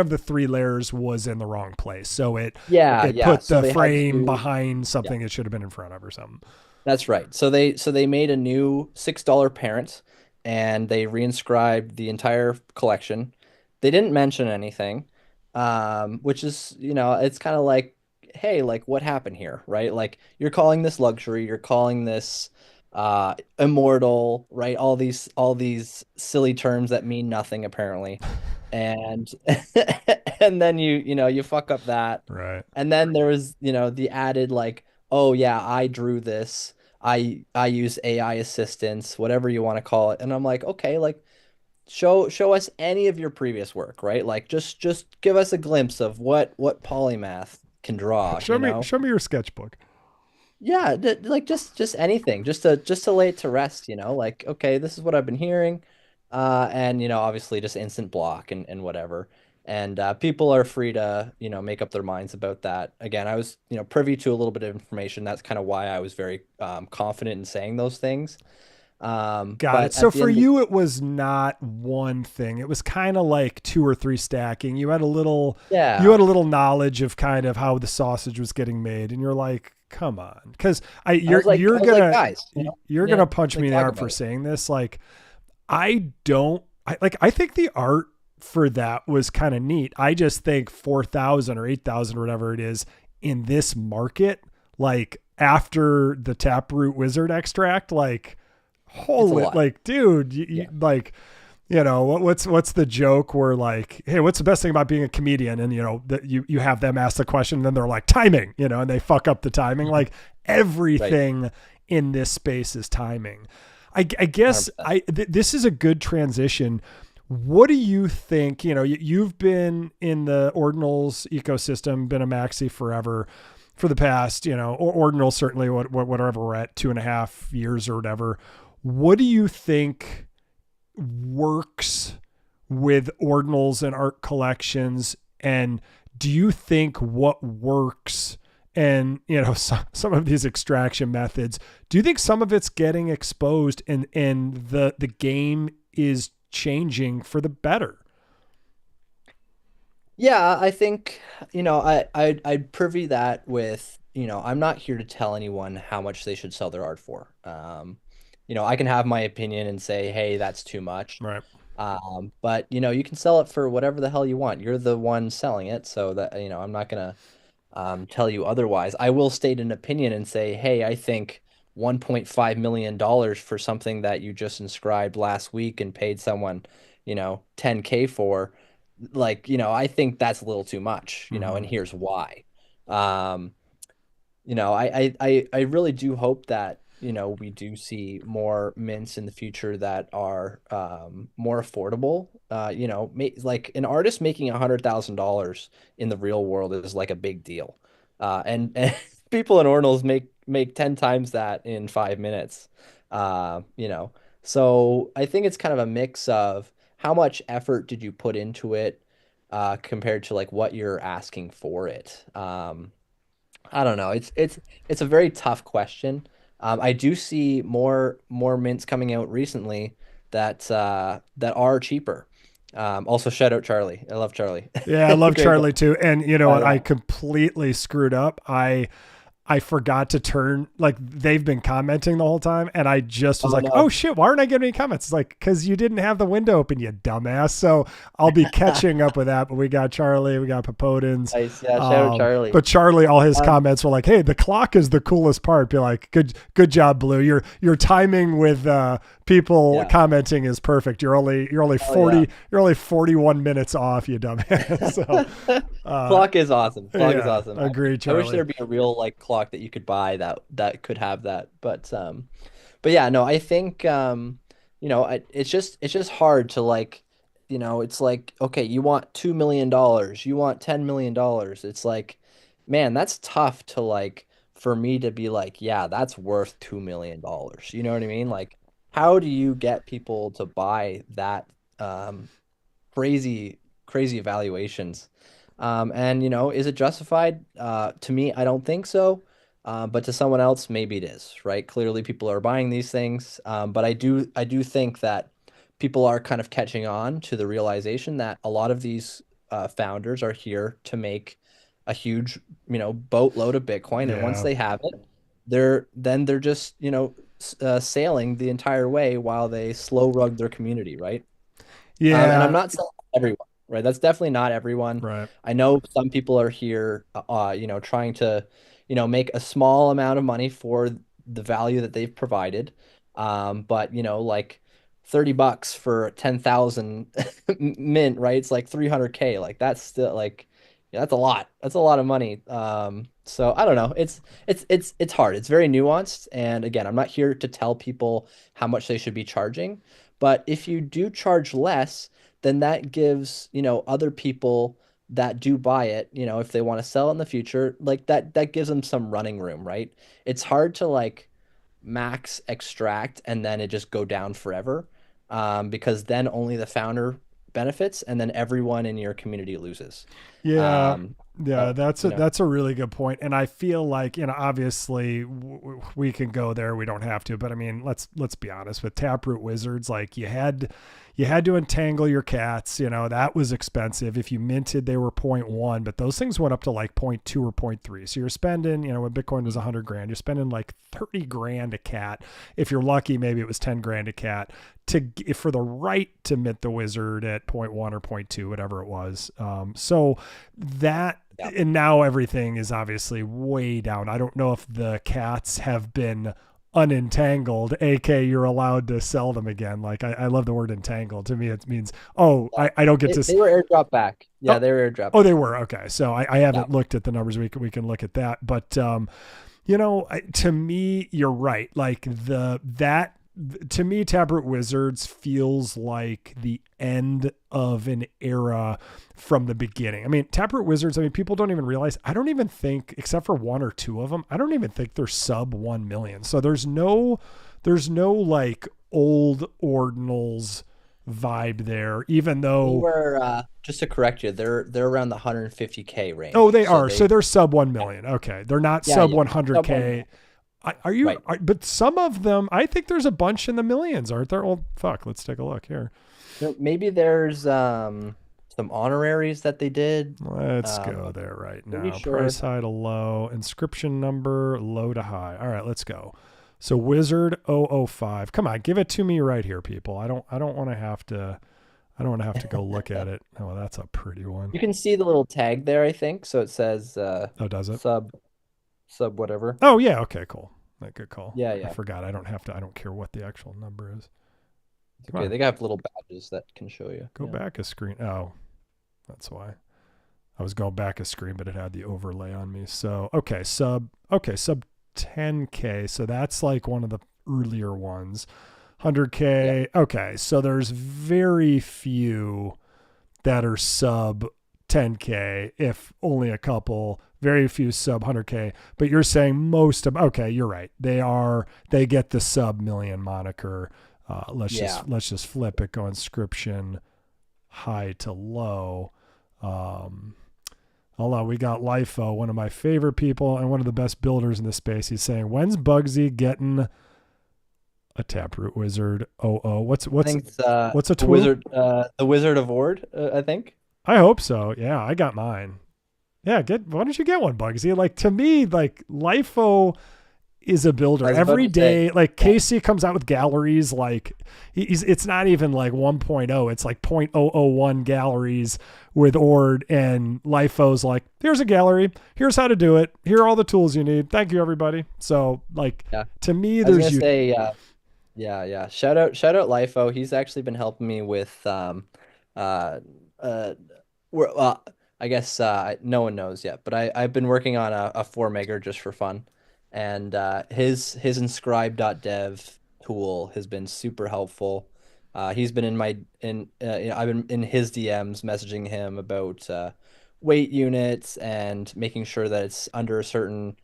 the three layers was in the wrong place. So Yeah, it yeah. put So the they had frame to behind yeah. something it should have been in front of or something. That's right. So they made a new $6 parent and they reinscribed the entire collection. They didn't mention anything, which is, it's kind of like, hey, like what happened here, right? Like you're calling this luxury, you're calling this immortal, right? All these silly terms that mean nothing apparently. And and then you fuck up that. Right. And then there was, the added like, oh yeah, I drew this. I use AI assistance, whatever you want to call it. And I'm like, okay, like show us any of your previous work, right? Like just give us a glimpse of what polymath can draw, you know? Show me your sketchbook. Yeah, like just anything, just to lay it to rest, like okay, this is what I've been hearing, and obviously just instant block and whatever, and people are free to make up their minds about that. Again, I was privy to a little bit of information. That's kind of why I was very confident in saying those things. Got it. But So at the for end, you, it was not one thing. It was kind of like two or three stacking. You yeah, had a little knowledge of kind of how the sausage was getting made, and you're like, come on, because I was like, guys, you're yeah, gonna punch me like in the talk arm about for it. saying this. Like, I don't. I think the art for that was kind of neat. I just think 4,000 or 8,000 or whatever it is in this market, like after the Taproot Wizard extract, like It's a holy, lot. like dude, Yeah, like what's the joke where like, hey, what's the best thing about being a comedian? And that you have them ask the question, and then they're like timing, and they fuck up the timing. Like right, everything in this space is timing. I guess 100%. this is a good transition. What do you think? You've been in the Ordinals ecosystem, been a maxi forever, for the past, or Ordinal certainly, whatever we're at, 2.5 years or whatever. What do you think works with Ordinals and art collections? And do you think what works and, some of these extraction methods, do you think some of it's getting exposed and the game is changing for the better? Yeah, I think, I'd privy that with, I'm not here to tell anyone how much they should sell their art for. I can have my opinion and say, hey, that's too much. Right. But you can sell it for whatever the hell you want. You're the one selling it, so that, I'm not gonna tell you otherwise. I will state an opinion and say, hey, I think $1.5 million for something that you just inscribed last week and paid someone, 10K for, like, I think that's a little too much, and Mm-hmm. here's why. Um, I really do hope that, we do see more mints in the future that are more affordable. Ma like an artist making $100,000 in the real world is like a big deal. And people in Ordinals make 10 times that in 5 minutes. Uh, you know, so I think it's kind of a mix of how much effort did you put into it compared to like what you're asking for it. I don't know. It's a very tough question. I do see more mints coming out recently that are cheaper. Also, shout out Charlie. I love Charlie. Yeah, I love Great guy. Charlie too. And you know what? I Yeah. completely screwed up. I forgot to turn, like, they've been commenting the whole time, and I just was Oh like, oh no. shit, why aren't I getting any comments? It's like, because you didn't have the window open, you dumbass. So I'll be catching up with that. But we got Charlie, we got Papodins. Nice. Yeah. Shout out Charlie. But Charlie, all his Um. comments were like, hey, the clock is the coolest part. Be like, good job, Blue. Your timing with people Yeah. commenting is perfect. You're only Oh yeah. 41 minutes off, you dumbass. So Clock is awesome. Clock is yeah, awesome. agree, I wish Charlie. there'd be a real like clock that you could buy that could have that. But yeah, no, I think it's just hard to like, it's like, okay, you want $2 million, you want $10 million. It's like, man, that's tough to like for me to be like, yeah, that's worth $2 million. You know what I mean? Like, how do you get people to buy that um crazy, crazy evaluations? And is it justified? To me, I don't think so. But to someone else, maybe it is, right? Clearly, people are buying these things. But I do think that people are kind of catching on to the realization that a lot of these founders are here to make a huge, boatload of Bitcoin, and once Yeah. they have it, they're just, sailing the entire way while they slow rug their community, right? And I'm Yeah. not saying everyone, right? That's definitely not everyone. Right. I know some people are here, trying to, make a small amount of money for the value that they've provided. But like $30 for 10,000 mint, right? It's like 300K. Like that's still like, yeah, that's a lot. That's a lot of money. So I don't know. It's hard. It's very nuanced. And again, I'm not here to tell people how much they should be charging. But if you do charge less, then that gives, other people that do buy it, if they want to sell in the future, like that gives them some running room, right? It's hard to like max extract and then it just go down forever, because then only the founder benefits and then everyone in your community loses. Yeah. Um, Yeah, so, that's a really good point, and I feel like obviously we can go there. We don't have to, but I mean, let's be honest. With Taproot Wizards, like you had to entangle your cats. That was expensive. If you minted, they were point 0.1, but those things went up to like point 0.2 or point 0.3. So you're spending, when Bitcoin was 100 grand, you're spending like 30 grand a cat. If you're lucky, maybe it was 10 grand a cat for the right to mint the wizard at point 0.1 or point 0.2, whatever it was. So that. yeah. And now everything is obviously way down. I don't know if the cats have been unentangled, aka you're allowed to sell them again. Like I love the word entangled. To me, it means, oh, I don't get to. They were airdrop back. Yeah, Oh, they were airdrop oh, back. they were. Okay. So I Yeah. haven't looked at the numbers. We can look at that. But, to me, you're right. Like to me, Taproot Wizards feels like the end of an era from the beginning. I mean, Taproot Wizards, people don't even realize, I don't even think, except for one or two of them, I don't even think they're sub 1 million. So there's no like old Ordinals vibe there, even They though, were, just to correct you, they're around the 150K oh, range. they So are. So they're sub 1 million. Okay. They're not yeah, sub yeah. Sub 1 100K. million. Are you, Right. but some of them, I think there's a bunch in the millions, aren't there? Oh, fuck. Let's take a look here. Maybe there's some honoraries that they did. Let's go there right Pretty now. sure. Price high to low, inscription number low to high. All right, let's go. So Wizard 005. Come on, give it to me right here, people. I don't want to have to go look at it. Oh, that's a pretty one. You can see the little tag there, I think. So it says Oh, does it? sub whatever. Oh, yeah. Okay, cool. Good call. Yeah, I yeah. forgot. I don't care what the actual number is. It's Come okay. on, They got little badges that can show you. go Yeah. back a screen. Oh, that's why. I was going back a screen, but it had the overlay on me. So, sub 10K. So that's like one of the earlier ones. 100K. Yeah. Okay. So there's very few that are sub 10K, if only a couple, very few sub 100K. But you're saying most of, okay, you're right. They get the sub million moniker. Let's just flip it, go inscription high to low. Hold on, we got LIFO, one of my favorite people and one of the best builders in this space. He's saying, when's Bugsy getting a Taproot Wizard? What's I think it's what's a the tool? the Wizard of Ord, I think. I hope so. Yeah, I got mine. Yeah, why don't you get one, Bugsy? Like, to me, like, LIFO is a builder I was about every to say, day. Like, yeah. Casey comes out with galleries, like it's not even like 1.0, it's like 0.001 galleries with Ord, and LIFO's like, here's a gallery, here's how to do it, here are all the tools you need, thank you everybody. So like, Yeah. to me, I was there's gonna say, yeah. Shout out LIFO. He's actually been helping me with uh well, I guess no one knows yet, but I've been working on a 4 megger just for fun. And his inscribe.dev tool has been super helpful. He's been I've been in his DMs messaging him about weight units and making sure that it's under a certain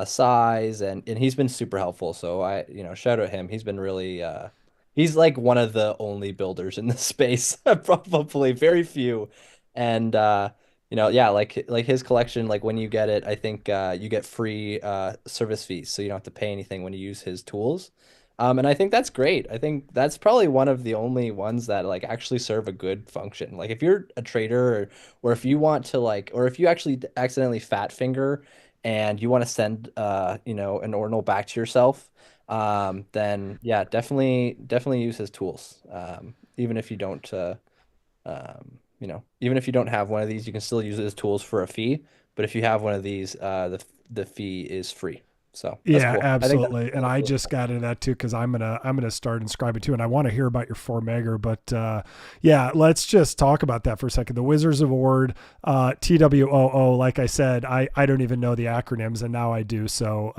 size, and he's been super helpful. So shout out him. He's been really he's like one of the only builders in this space, probably very few. And yeah, like his collection, like when you get it, I think you get free service fees, so you don't have to pay anything when you use his tools. And I think that's great. I think that's probably one of the only ones that like actually serve a good function. Like if you're a trader or if you want to like or if you actually accidentally fat finger and you want to send an ordinal back to yourself, then yeah, definitely use his tools. Even if you don't even if you don't have one of these, you can still use his tools for a fee. But if you have one of these, the fee is free. So that's Yeah, cool. I think absolutely. And that's I really just got into that too because I'm gonna start inscribing too, and I want to hear about your four megger. But yeah, let's just talk about that for a second. The Wizards of Ord, TWOO. Like I said, I don't even know the acronyms, and now I do. So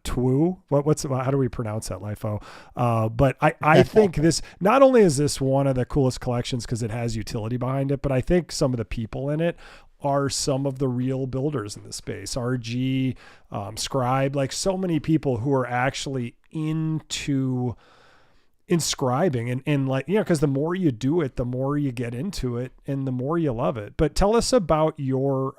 TWO. What's how do we pronounce that, Lifo? But I think this not only is this one of the coolest collections because it has utility behind it, but I think some of the people in it are some of the real builders in the space. RG, Scribe, like so many people who are actually into inscribing and like, because the more you do it, the more you get into it and the more you love it. But tell us about your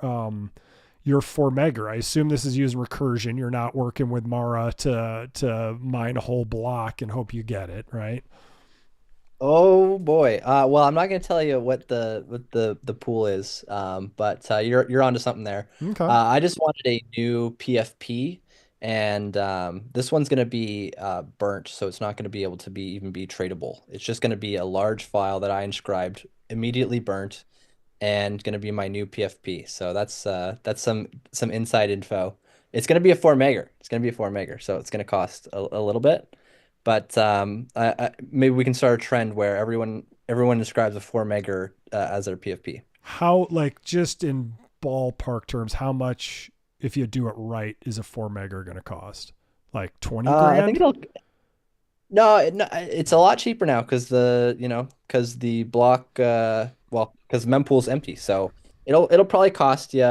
Formegger. I assume this is using recursion. You're not working with Mara to mine a whole block and hope you get it, right? Oh boy. Well, I'm not gonna tell you what the pool is. But you're onto something there. Okay. I just wanted a new PFP, and this one's gonna be burnt, so it's not gonna be able to be tradable. It's just gonna be a large file that I inscribed, immediately burnt, and gonna be my new PFP. So that's some inside info. It's gonna be a 4 megger. It's gonna be a 4 megger, so it's gonna cost a little bit. But maybe we can start a trend where everyone describes a 4 megger as their PFP. How, like, just in ballpark terms, how much, if you do it right, is a four megger going to cost? Like 20 I think grand? it'll no, it's a lot cheaper now because because the block because mempool's empty, so it'll probably cost you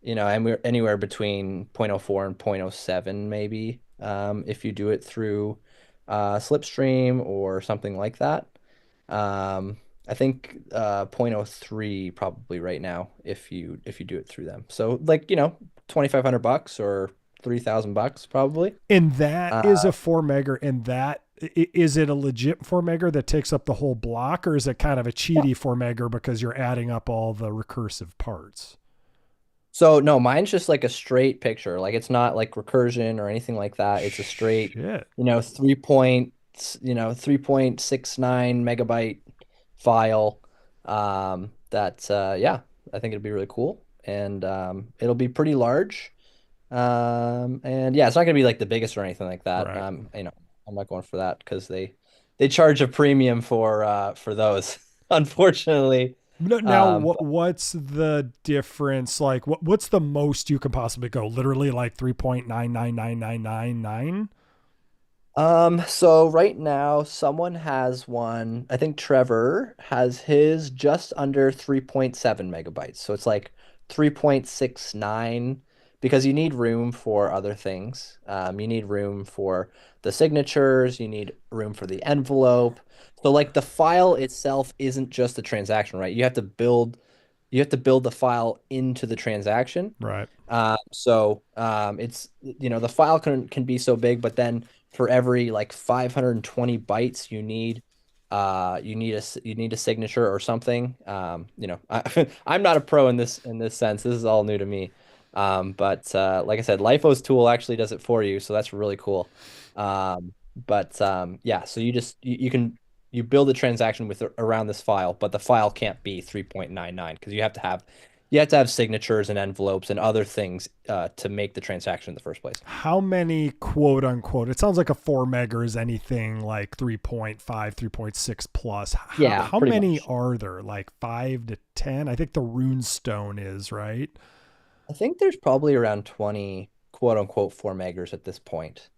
anywhere between zero point zero 0.04 and zero point zero 0.07 maybe if you do it through Slipstream or something like that. I think zero point zero 0.03 probably right now if you do it through them. So like, $2,500 or $3,000 probably. And that Uh, is a four megger. And that is it a legit four megger that takes up the whole block, or is it kind of a cheaty four megger because you're adding up all the recursive parts? So no, mine's just like a straight picture. Like it's not like recursion or anything like that. It's a straight, Shit. 3.69 megabyte file. That yeah, I think it'd be really cool. And it'll be pretty large. And yeah, it's not gonna be like the biggest or anything like that. Right. I'm not going for that because they charge a premium for those, unfortunately. Now, what's the difference? Like, what's the most you can possibly go? Literally, like 3.999999. So right now, someone has one. I think Trevor has his just under 3.7 megabytes. So it's like 3.69 because you need room for other things. You need room for the signatures, you need room for the envelope. So like the file itself isn't just a transaction, right? You have to build the file into the transaction. Right. It's the file can be so big, but then for every like 520 bytes you need a signature or something. I'm not a pro in this sense. This is all new to me. But like I said, LIFO's tool actually does it for you, so that's really cool. But yeah, so you build a transaction with around this file, but the file can't be 3.99 because you have to have signatures and envelopes and other things to make the transaction in the first place. How many quote unquote? It sounds like a four megger is anything like 3.5, 3.6 plus. How Yeah, how pretty many much. are there? Like 5 to 10? I think the rune stone is right. I think there's probably around 20 quote unquote 4 meggers at this point.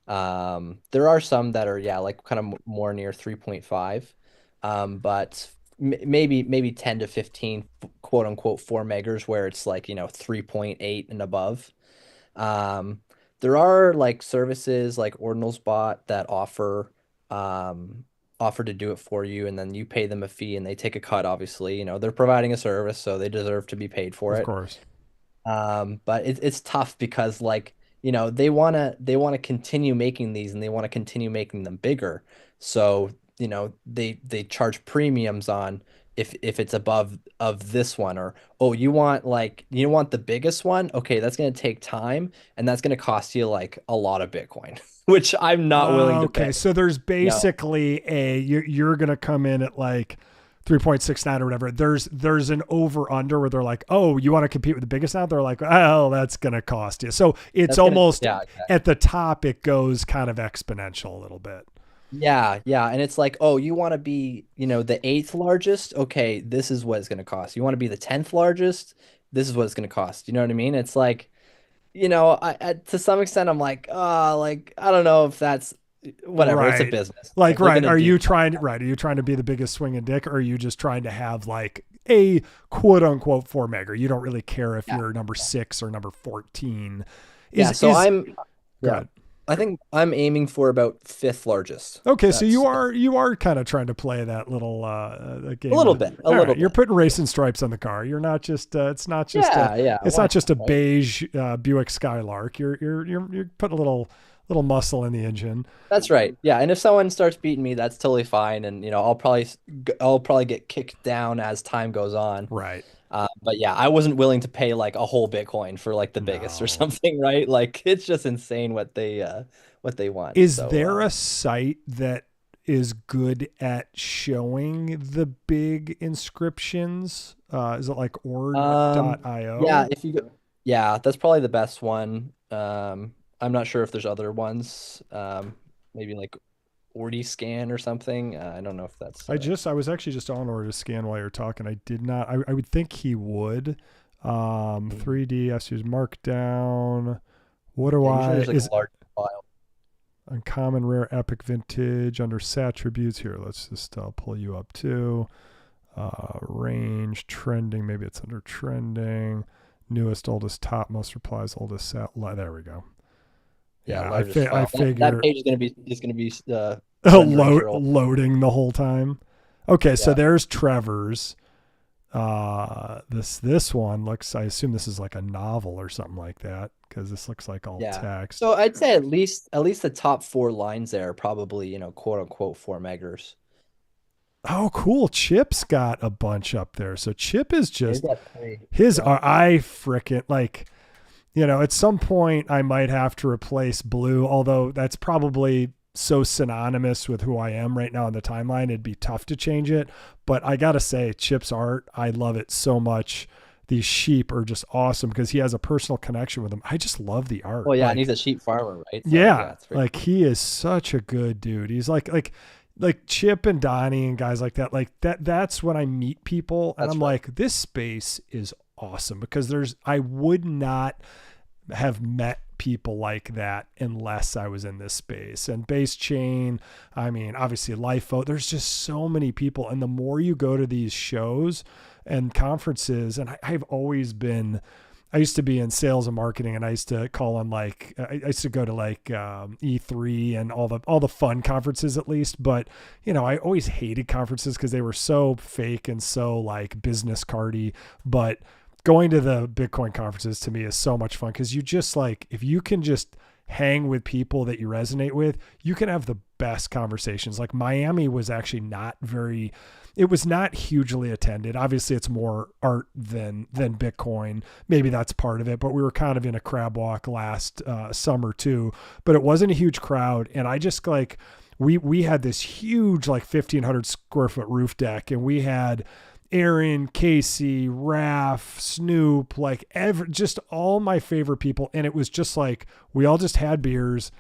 There are some that are, yeah, like kind of more near 3.5. But maybe 10 to 15 quote unquote 4 meggers where it's like, 3.8 and above. Um, there are like services like Ordinals bot that offer to do it for you, and then you pay them a fee and they take a cut, obviously. They're providing a service, so they deserve to be paid for Of it. course. But it's tough because like they want to continue making these, and they want to continue making them bigger. So, they charge premiums on if it's above of this one, or oh, you want the biggest one? Okay, that's going to take time, and that's going to cost you like a lot of Bitcoin, which I'm not willing to pay. Okay, so there's No, basically you're gonna come in at like 3.69 or whatever. There's an over under where they're like, oh, you want to compete with the biggest now? They're like, oh, that's gonna cost you. So it's that's gonna almost yeah. at the top, it goes kind of exponential a little bit. Yeah, yeah, and it's like, oh, you want to be, the eighth largest? Okay, this is what it's going to cost. You want to be the 10th largest? This is what it's going to cost. You know what I mean? It's like, to some extent, I'm like, I don't know if that's whatever. It's a Right. business. Like, Like they're right. gonna do. Are you trying to be the biggest swinging dick, or are you just trying to have like a quote unquote four megger? You don't really care if Yeah, you're number 6 or number 14. yeah. So Is yeah, good. I think I'm aiming for about fifth largest. Okay, so That's you are kind of trying to play that little a game. little bit, a All little right, you're bit. putting racing stripes on the car. You're not just Yeah, yeah. it's Why not just a not, right? beige Buick Skylark. You're putting a little muscle in the engine. That's right. Yeah, and if someone starts beating me, that's totally fine, and I'll probably get kicked down as time goes on. Right. But yeah, I wasn't willing to pay like a whole Bitcoin for like the biggest or No. something, right? Like it's just insane what they want. Is So there a site that is good at showing the big inscriptions? Is it like yeah, ord.io? if you go, yeah, that's probably the best one. I'm not sure if there's other ones. Maybe like Scan or something. I don't know if that's I was actually just on order to scan while you're talking. I did not. I would think he would. mhm. 3D. I have to use Markdown. What do Yeah, usually I there's like a is large file. uncommon, rare, epic, vintage under attributes here? Let's just pull you up too. Range, trending. Maybe it's under trending. Newest, oldest, top, most replies, oldest sat. There we go. Yeah, Yeah, largest I file. That figure page is gonna be rendering for all. loading the whole time. Okay, so Yeah. there's Trevor's. This one looks. I assume this is like a novel or something like that because this looks like all Yeah. text. So I'd say at least the top four lines there are probably, quote unquote 4 meggers. Oh, cool. Chip's got a bunch up there. So Chip is They've just got three. his. Yeah. I frickin' like. At some point I might have to replace Blue, although that's probably so synonymous with who I am right now on the timeline. It'd be tough to change it. But I got to say, Chip's art, I love it so much. These sheep are just awesome because he has a personal connection with them. I just love the art. Well, yeah, and Like, he's a sheep farmer, right? So yeah, yeah, it's very like he is such a good dude. He's like Chip and Donnie and guys like that. Like that's when I meet people and that's I'm right. like, this space is awesome because I would not have met people like that unless I was in this space. And Base Chain, I mean, obviously LIFO, there's just so many people. And the more you go to these shows and conferences, and I've always been, I used to be in sales and marketing, and I used to call on like I used to go to like E3 and all the fun conferences at least. But I always hated conferences because they were so fake and so like business cardy. But going to the Bitcoin conferences to me is so much fun because you just like if you can just hang with people that you resonate with, you can have the best conversations. Like Miami was actually not very, it was not hugely attended. Obviously it's more art than Bitcoin. Maybe that's part of it, but we were kind of in a crab walk last summer too, but it wasn't a huge crowd. And I just like, we had this huge like 1,500 square foot roof deck, and we had Aaron, Casey, Raph, Snoop, like just all my favorite people. And it was just like, we all just had beers,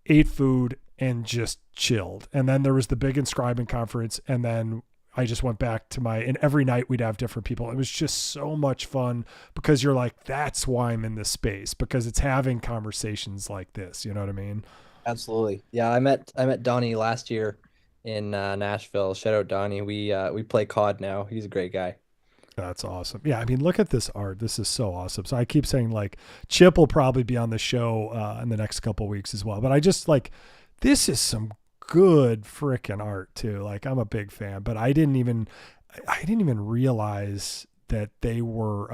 ate food, and just chilled. And then there was the big inscribing conference. And then I just went back to and every night we'd have different people. It was just so much fun because you're like, that's why I'm in this space, because it's having conversations like this. You know what I mean? Absolutely. Yeah, I met Donnie last year in Nashville. Shout out Donnie. We play COD now. He's a great guy. That's awesome. Yeah, I mean, look at this art. This is so awesome. So I keep saying like Chip will probably be on the show in the next couple of weeks as well. But I just like this is some good freaking art too. Like I'm a big fan, but I didn't even realize that they were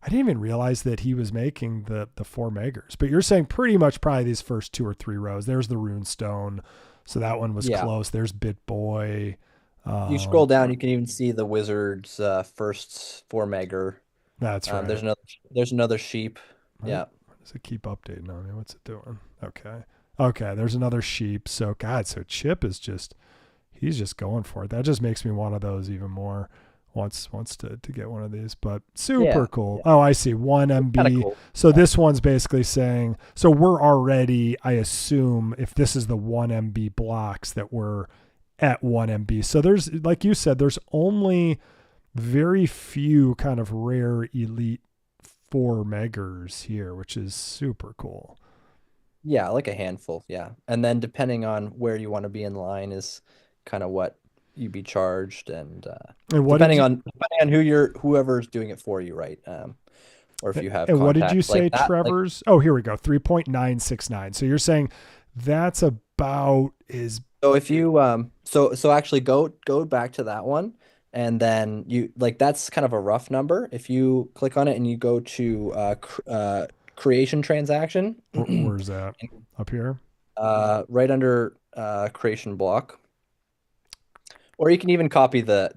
I didn't even realize that he was making the 4 meggers. But you're saying pretty much probably these first 2 or 3 rows. There's the Runestone, so that one was Yeah. close. There's BitBoy. You scroll Um, down, you can even see the wizard's first 4 megger. that's right. There's another sheep. What Yeah. does it keep updating on me? What's it doing? Okay. Okay, there's another sheep. So God, so Chip is just he's just going for it. That just makes me one of those even more. Wants to get one of these, but super Yeah. cool. Yeah. Oh, I see. One Kind of MB. cool. So Yeah. this one's basically saying so we're already, I assume, if this is the 1 MB blocks that we're at 1 MB. So there's, like you said, there's only very few kind of rare elite 4 meggers here, which is super cool. Yeah, like a handful. Yeah. And then depending on where you want to be in line is kind of what you be charged, and And what did depending you on whoever's doing it for you, right? Or if you have and what did you contacts say, like that, like Trevor's? Oh, here we go. 3.969. So you're saying that's about is so if you so actually go back to that one, and then you like that's kind of a rough number. If you click on it and you go to creation transaction, where's that? Up here? right under creation block. Or you can even copy the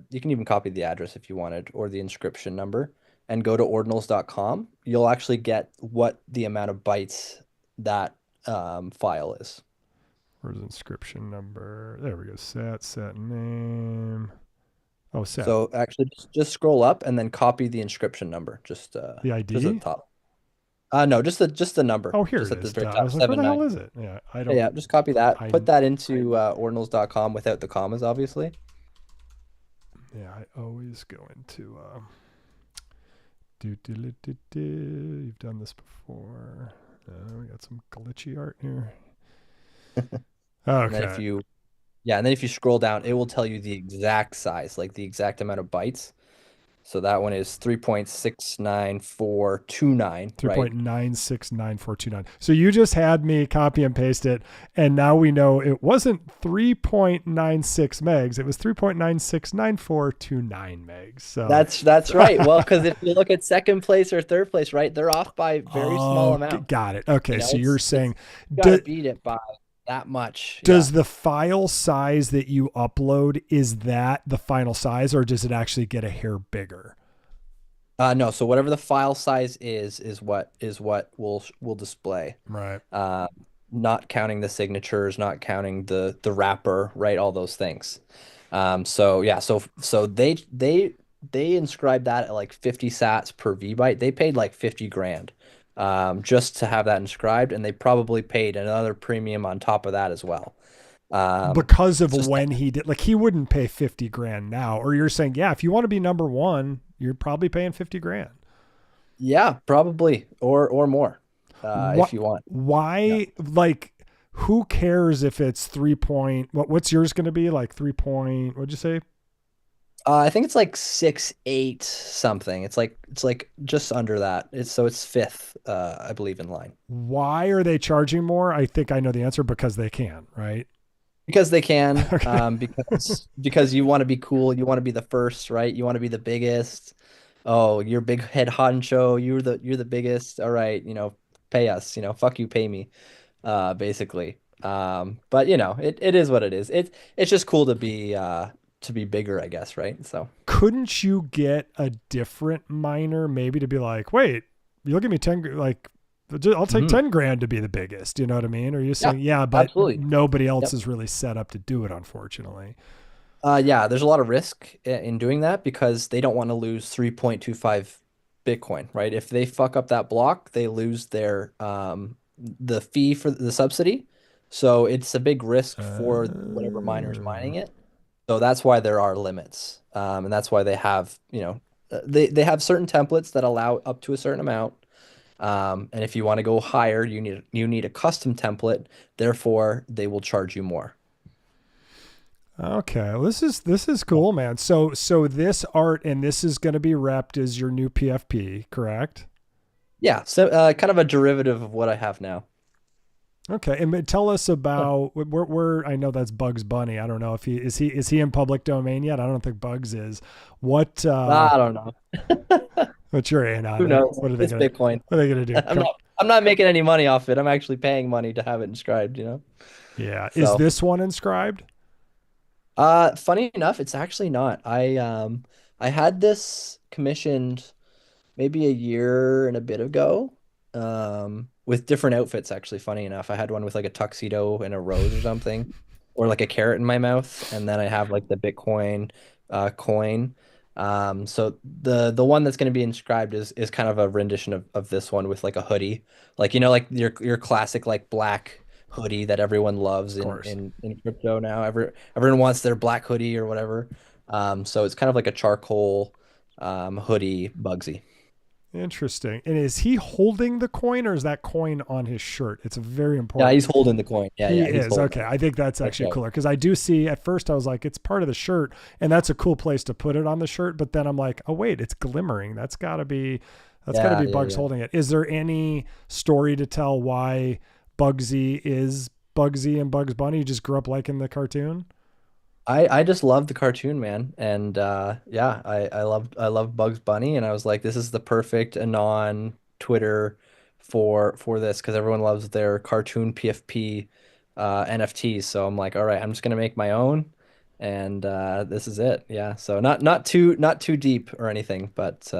address if you wanted, or the inscription number, and go to ordinals.com. You'll actually get what the amount of bytes that file is. Where's inscription number? There we go. Set name. Oh, set. So actually just scroll up and then copy the inscription number The just at the ID? top. No, just the number. Oh, here Just it at the is. very Duh. I top, was like, where seven the hell nine. is it? Yeah, I don't. Yeah, just copy that. I Put that into ordinals.com without the commas, obviously. yeah, I always go into You've done this before. We got some glitchy art here. And then Okay. if you scroll down, it will tell you the exact size, like the exact amount of bytes. So that one is 3.69429, right? 3.969,429. So you just had me copy and paste it, and now we know it wasn't 3.96 megs. It was 3.969429 megs. So That's right. Well, because if you look at second place or third place, right, they're off by very small oh, amount. got it. Okay, so you're It's saying you gotta beat it by that much. does Yeah. the file size that you upload, is that the final size, or does it actually get a hair bigger? No, so whatever the file size is what will display. Right. Uh, Not counting the signatures, not counting the wrapper, right? All those things. So yeah, so they inscribed that at like 50 sats per VByte. They paid like 50 grand just to have that inscribed, and they probably paid another premium on top of that as well. Because of It's just when he did, like, he wouldn't pay 50 grand now. Or you're saying, yeah, if you want to be number one, you're probably paying 50 grand. yeah, probably or more What, if you want. Yeah. why, like, who cares if it's what's yours going to be? Like what'd you say? I think it's like 6'8" something. It's like just under that. It's fifth, I believe, in line. Why are they charging more? I think I know the answer, because they can, right? Because they can, Okay. because you want to be cool, you want to be the first, right? You want to be the biggest. Oh, you're big head honcho, you're the biggest. All right, pay us, fuck you, pay me, basically. But it is what it is. It's just cool to be bigger, I guess, right? So Couldn't you get a different miner maybe to be like, wait, you look at me 10, like, I'll take mhm. 10 grand to be the biggest. You know what I mean? Or you Yeah, saying, yeah, but absolutely. nobody else Yep. is really set up to do it, unfortunately. Yeah, there's a lot of risk in doing that because they don't want to lose 3.25 Bitcoin, right? If they fuck up that block, they lose their the fee for the subsidy. So it's a big risk for whatever miner is mining Uh, it. So that's why there are limits. And that's why they have, they have certain templates that allow up to a certain amount. And if you want to go higher, you need a custom template. Therefore, they will charge you more. okay, well, this is cool, man. So this art, and this is going to be repped as your new PFP, correct? Yeah, so kind of a derivative of what I have now. Okay, and tell us about where I know that's Bugs Bunny. I don't know if he in public domain yet. I don't think Bugs is. What I don't know. But you're in on Who it. knows? It's Bitcoin. What are they gonna do? I'm not making any money off it. I'm actually paying money to have it inscribed, you know? Yeah. Is So, this one inscribed? funny enough, it's actually not. I had this commissioned maybe a year and a bit ago, with different outfits, actually, funny enough. I had one with like a tuxedo and a rose or something, or like a carrot in my mouth, and then I have like the Bitcoin coin. So the one that's going to be inscribed is kind of a rendition of this one with like a hoodie, like like your classic like black hoodie that everyone loves Of course. in crypto now. Everyone wants their black hoodie or whatever. So it's kind of like a charcoal hoodie Bugsy. Interesting. And is he holding the coin or is that coin on his shirt? It's very Yeah, important. he's holding the coin. Yeah, He yeah, he's is. holding Okay. it. I think that's That's actually right. cooler because I do see at first I was like, it's part of the shirt and that's a cool place to put it on the shirt. But then I'm like, oh, wait, it's glimmering. That's gotta Yeah, be yeah, Bugs yeah. holding it. Is there any story to tell why Bugsy is Bugsy and Bugs Bunny? You just grew up liking the cartoon? I just love the cartoon, man. And yeah, I love Bugs Bunny, and I was like, this is the perfect anon Twitter for this because everyone loves their cartoon PFP NFTs. So I'm like, all right, I'm just gonna make my own, and this is it. Yeah. So not too deep or anything, but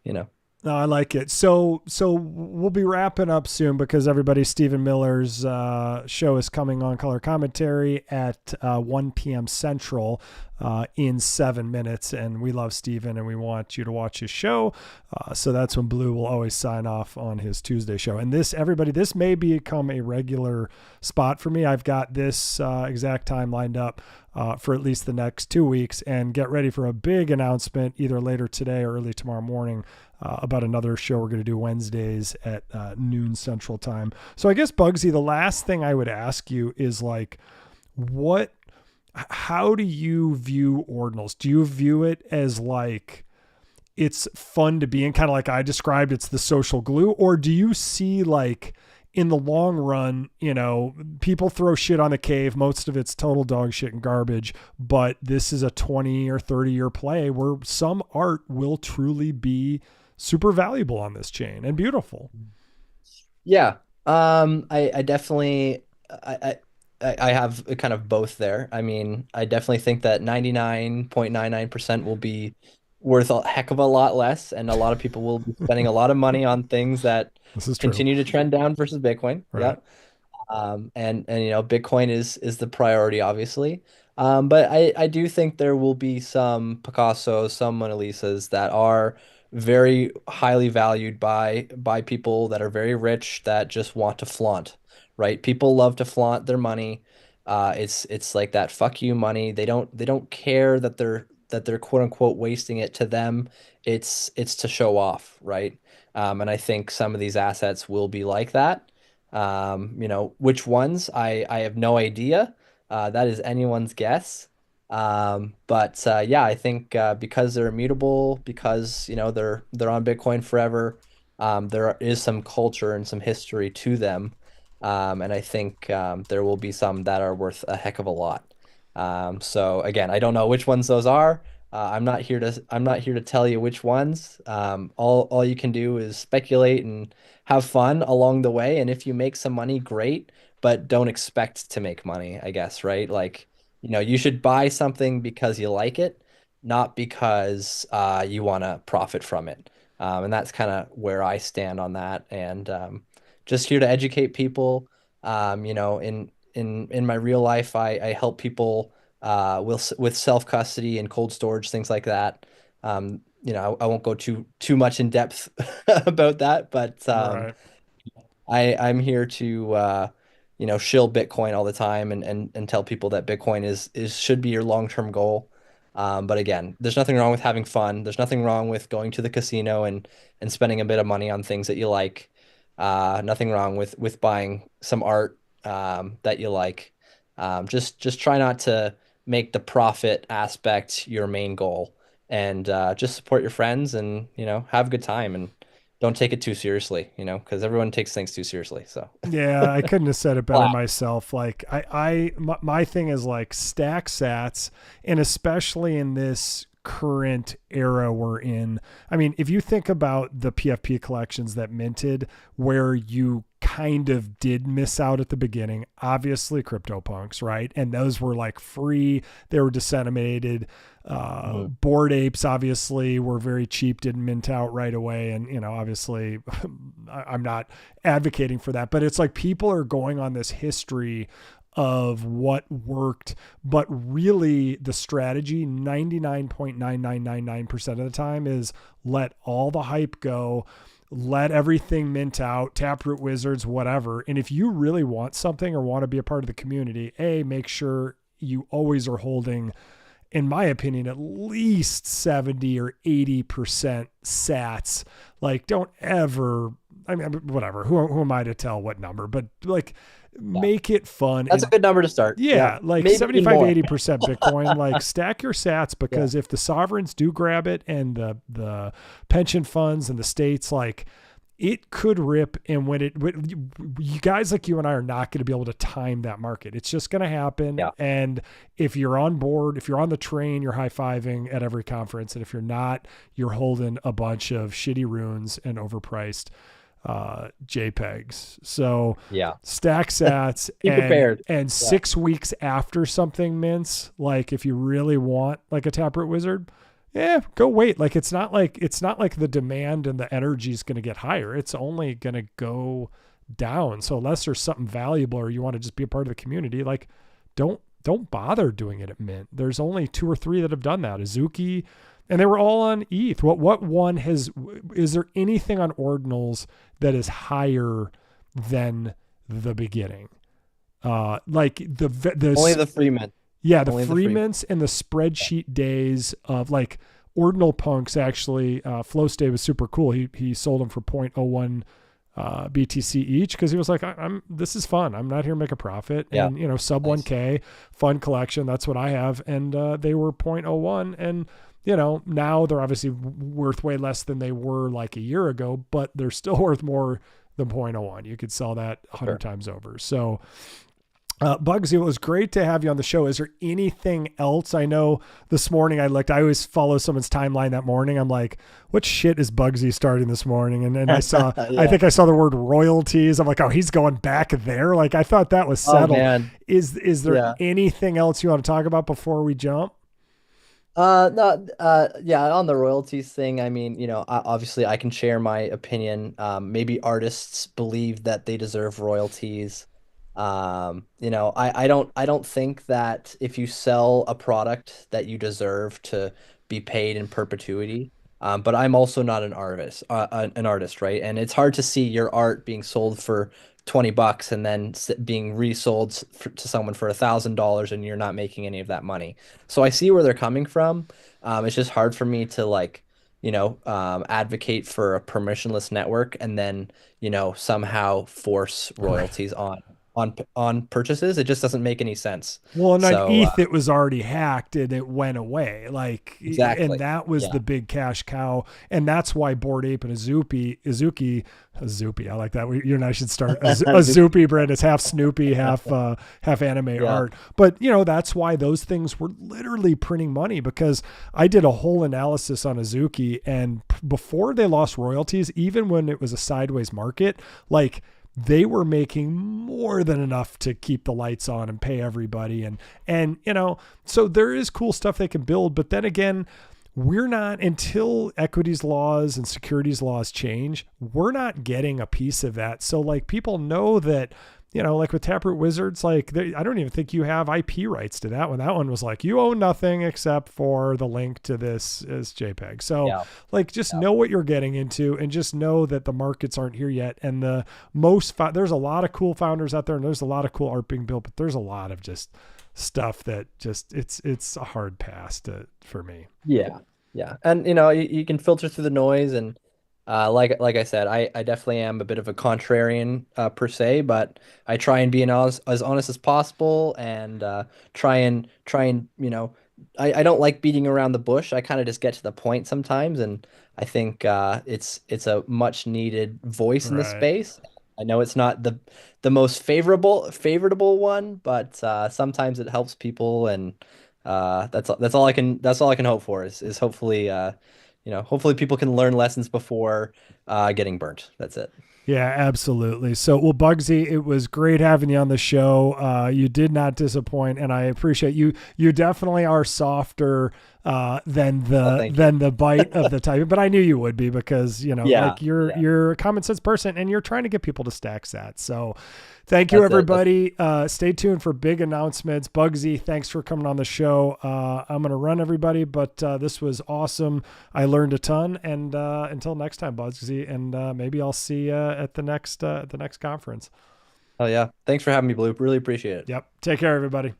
you know. No, I like it. So we'll be wrapping up soon because everybody Stephen Miller's show is coming on color commentary at 1 p.m. Central in 7 minutes, and we love Stephen and we want you to watch his show. So that's when Blue will always sign off on his Tuesday show. And this may become a regular spot for me. I've got this exact time lined up for at least the next 2 weeks, and get ready for a big announcement either later today or early tomorrow morning about another show we're going to do Wednesdays at noon Central Time. So I guess Bugsy, the last thing I would ask you is like, how do you view Ordinals? Do you view it as like it's fun to be in, kind of like I described, it's the social glue, or do you see like in the long run, people throw shit on the cave. Most of it's total dog shit and garbage, but this is a 20 or 30-year play where some art will truly be super valuable on this chain and beautiful. Yeah. I definitely I have kind of both there. I mean, I definitely think that 99.99% will be worth a heck of a lot less, and a lot of people will be spending a lot of money on things that This is true. continue to trend down versus Bitcoin. Right. Yeah. And Bitcoin is the priority, obviously. But I do think there will be some Picassos, some Mona Lisas that are very highly valued by people that are very rich that just want to flaunt, right? People love to flaunt their money. It's like that fuck you money. They don't care that they're quote unquote wasting it to them. It's to show off, right? And I think some of these assets will be like that. Which ones I have no idea. That is anyone's guess. But yeah, I think because they're immutable, because they're on Bitcoin forever, there is some culture and some history to them. And I think there will be some that are worth a heck of a lot. So again, I don't know which ones those are. I'm not here to tell you which ones. All you can do is speculate and have fun along the way. And if you make some money, great, but don't expect to make money, I guess, right? Like, you should buy something because you like it, not because you want to profit from it. And that's kind of where I stand on that. And just here to educate people. In my real life, I help people with self custody and cold storage, things like that. I won't go too much in depth about that, but Right. I'm here to shill Bitcoin all the time and tell people that Bitcoin is should be your long-term goal. But again, there's nothing wrong with having fun. There's nothing wrong with going to the casino and spending a bit of money on things that you like. Nothing wrong with buying some art that you like. Just try not to make the profit aspect your main goal, and just support your friends and have a good time and don't take it too seriously, because everyone takes things too seriously. So, Yeah, I couldn't have said it better Wow. myself. Like my thing is like stack sats, and especially in this current era we're in. I mean, if you think about the PFP collections that minted, where you kind of did miss out at the beginning, obviously CryptoPunks, right? And those were like free, they were disseminated. Bored Apes obviously were very cheap, didn't mint out right away. And, you know, obviously I'm not advocating for that, but it's like people are going on this history of what worked, but really the strategy 99.9999% of the time is let all the hype go, let everything mint out, Taproot Wizards, whatever. And if you really want something or want to be a part of the community, make sure you always are holding, in my opinion, at least 70 or 80% sats. Like, don't ever, I mean, whatever, who am I to tell what number, but like, make it fun. That's a good number to start. Yeah, like maybe 75, more. 80% Bitcoin, like stack your sats, because if the sovereigns do grab it and the pension funds and the states, like it could rip. And when you guys like you and I are not going to be able to time that market. It's just going to happen. Yeah. And if you're on board, if you're on the train, you're high-fiving at every conference. And if you're not, you're holding a bunch of shitty runes and overpriced JPEGs. So stack sats and 6 weeks after something mints, like if you really want like a Taproot Wizard, go wait. Like it's not like the demand and the energy is going to get higher. It's only going to go down. So unless there's something valuable or you want to just be a part of the community, like don't bother doing it at mint. There's only 2 or 3 that have done that. Azuki, and they were all on ETH. What one is there anything on Ordinals that is higher than the beginning? Like the only the free mint. Yeah, the free mints and the spreadsheet days of like Ordinal Punks. Actually, Flow Stay was super cool. He sold them for 0.01 BTC each, because he was like, this is fun. I'm not here to make a profit. And you know, sub 1K, fun collection. That's what I have. And they were 0.01, and you know, now they're obviously worth way less than they were like a year ago, but they're still worth more than 0.01. You could sell that 100 times over. So Bugsy, it was great to have you on the show. Is there anything else? I know this morning I always follow someone's timeline that morning. I'm like, what shit is Bugsy starting this morning? And I saw, I think I saw the word royalties. I'm like, oh, he's going back there. Like I thought that was settled. Is there anything else you want to talk about before we jump? No, on the royalties thing, I mean, you know, obviously I can share my opinion. Maybe artists believe that they deserve royalties. You know, I don't think that if you sell a product that you deserve to be paid in perpetuity. But I'm also not an artist, right? And it's hard to see your art being sold for $20 and then being resold to someone for $1,000 and you're not making any of that money. So I see where they're coming from. It's just hard for me to like, you know, advocate for a permissionless network and then, you know, somehow force royalties on purchases. It just doesn't make any sense. Well, and on ETH, it was already hacked and it went away. Like, exactly. And that was the big cash cow. And that's why Bored Ape and Azuki, I like that. You and I should start a Azuki brand. It's half Snoopy, half anime art. But, you know, that's why those things were literally printing money, because I did a whole analysis on Azuki, and before they lost royalties, even when it was a sideways market, like, they were making more than enough to keep the lights on and pay everybody. And, you know, so there is cool stuff they can build, but then again, we're not, until equities laws and securities laws change, we're not getting a piece of that. So like people know that, you know, like with Taproot Wizards, like I don't even think you have IP rights to that one. That one was like, you own nothing except for the link to this as JPEG. So like, just know what you're getting into, and just know that the markets aren't here yet. And there's a lot of cool founders out there, and there's a lot of cool art being built, but there's a lot of just stuff that just, it's a hard pass for me. Yeah. And you know, you can filter through the noise, and like I said, I definitely am a bit of a contrarian per se, but I try and be as honest as possible, and try and you know, I don't like beating around the bush. I kind of just get to the point sometimes, and I think it's a much needed voice in the space. I know it's not the most favorable one, but sometimes it helps people, and that's all I can hope for is hopefully hopefully people can learn lessons before getting burnt. That's it. Yeah, absolutely. So, well, Bugsy, it was great having you on the show. You did not disappoint, and I appreciate you. You definitely are softer than Oh, the thank you. than the bite of the type, but I knew you would be because Yeah, like you're yeah. you're a common sense person, and you're trying to get people to stack sats. So, thank you, That's it. That's everybody. Stay tuned for big announcements. Bugsy, thanks for coming on the show. I'm gonna run everybody, but this was awesome. I learned a ton, and until next time, Bugsy, and maybe I'll see you at the next conference. Oh yeah. Thanks for having me, Blue. Really appreciate it. Yep. Take care, everybody.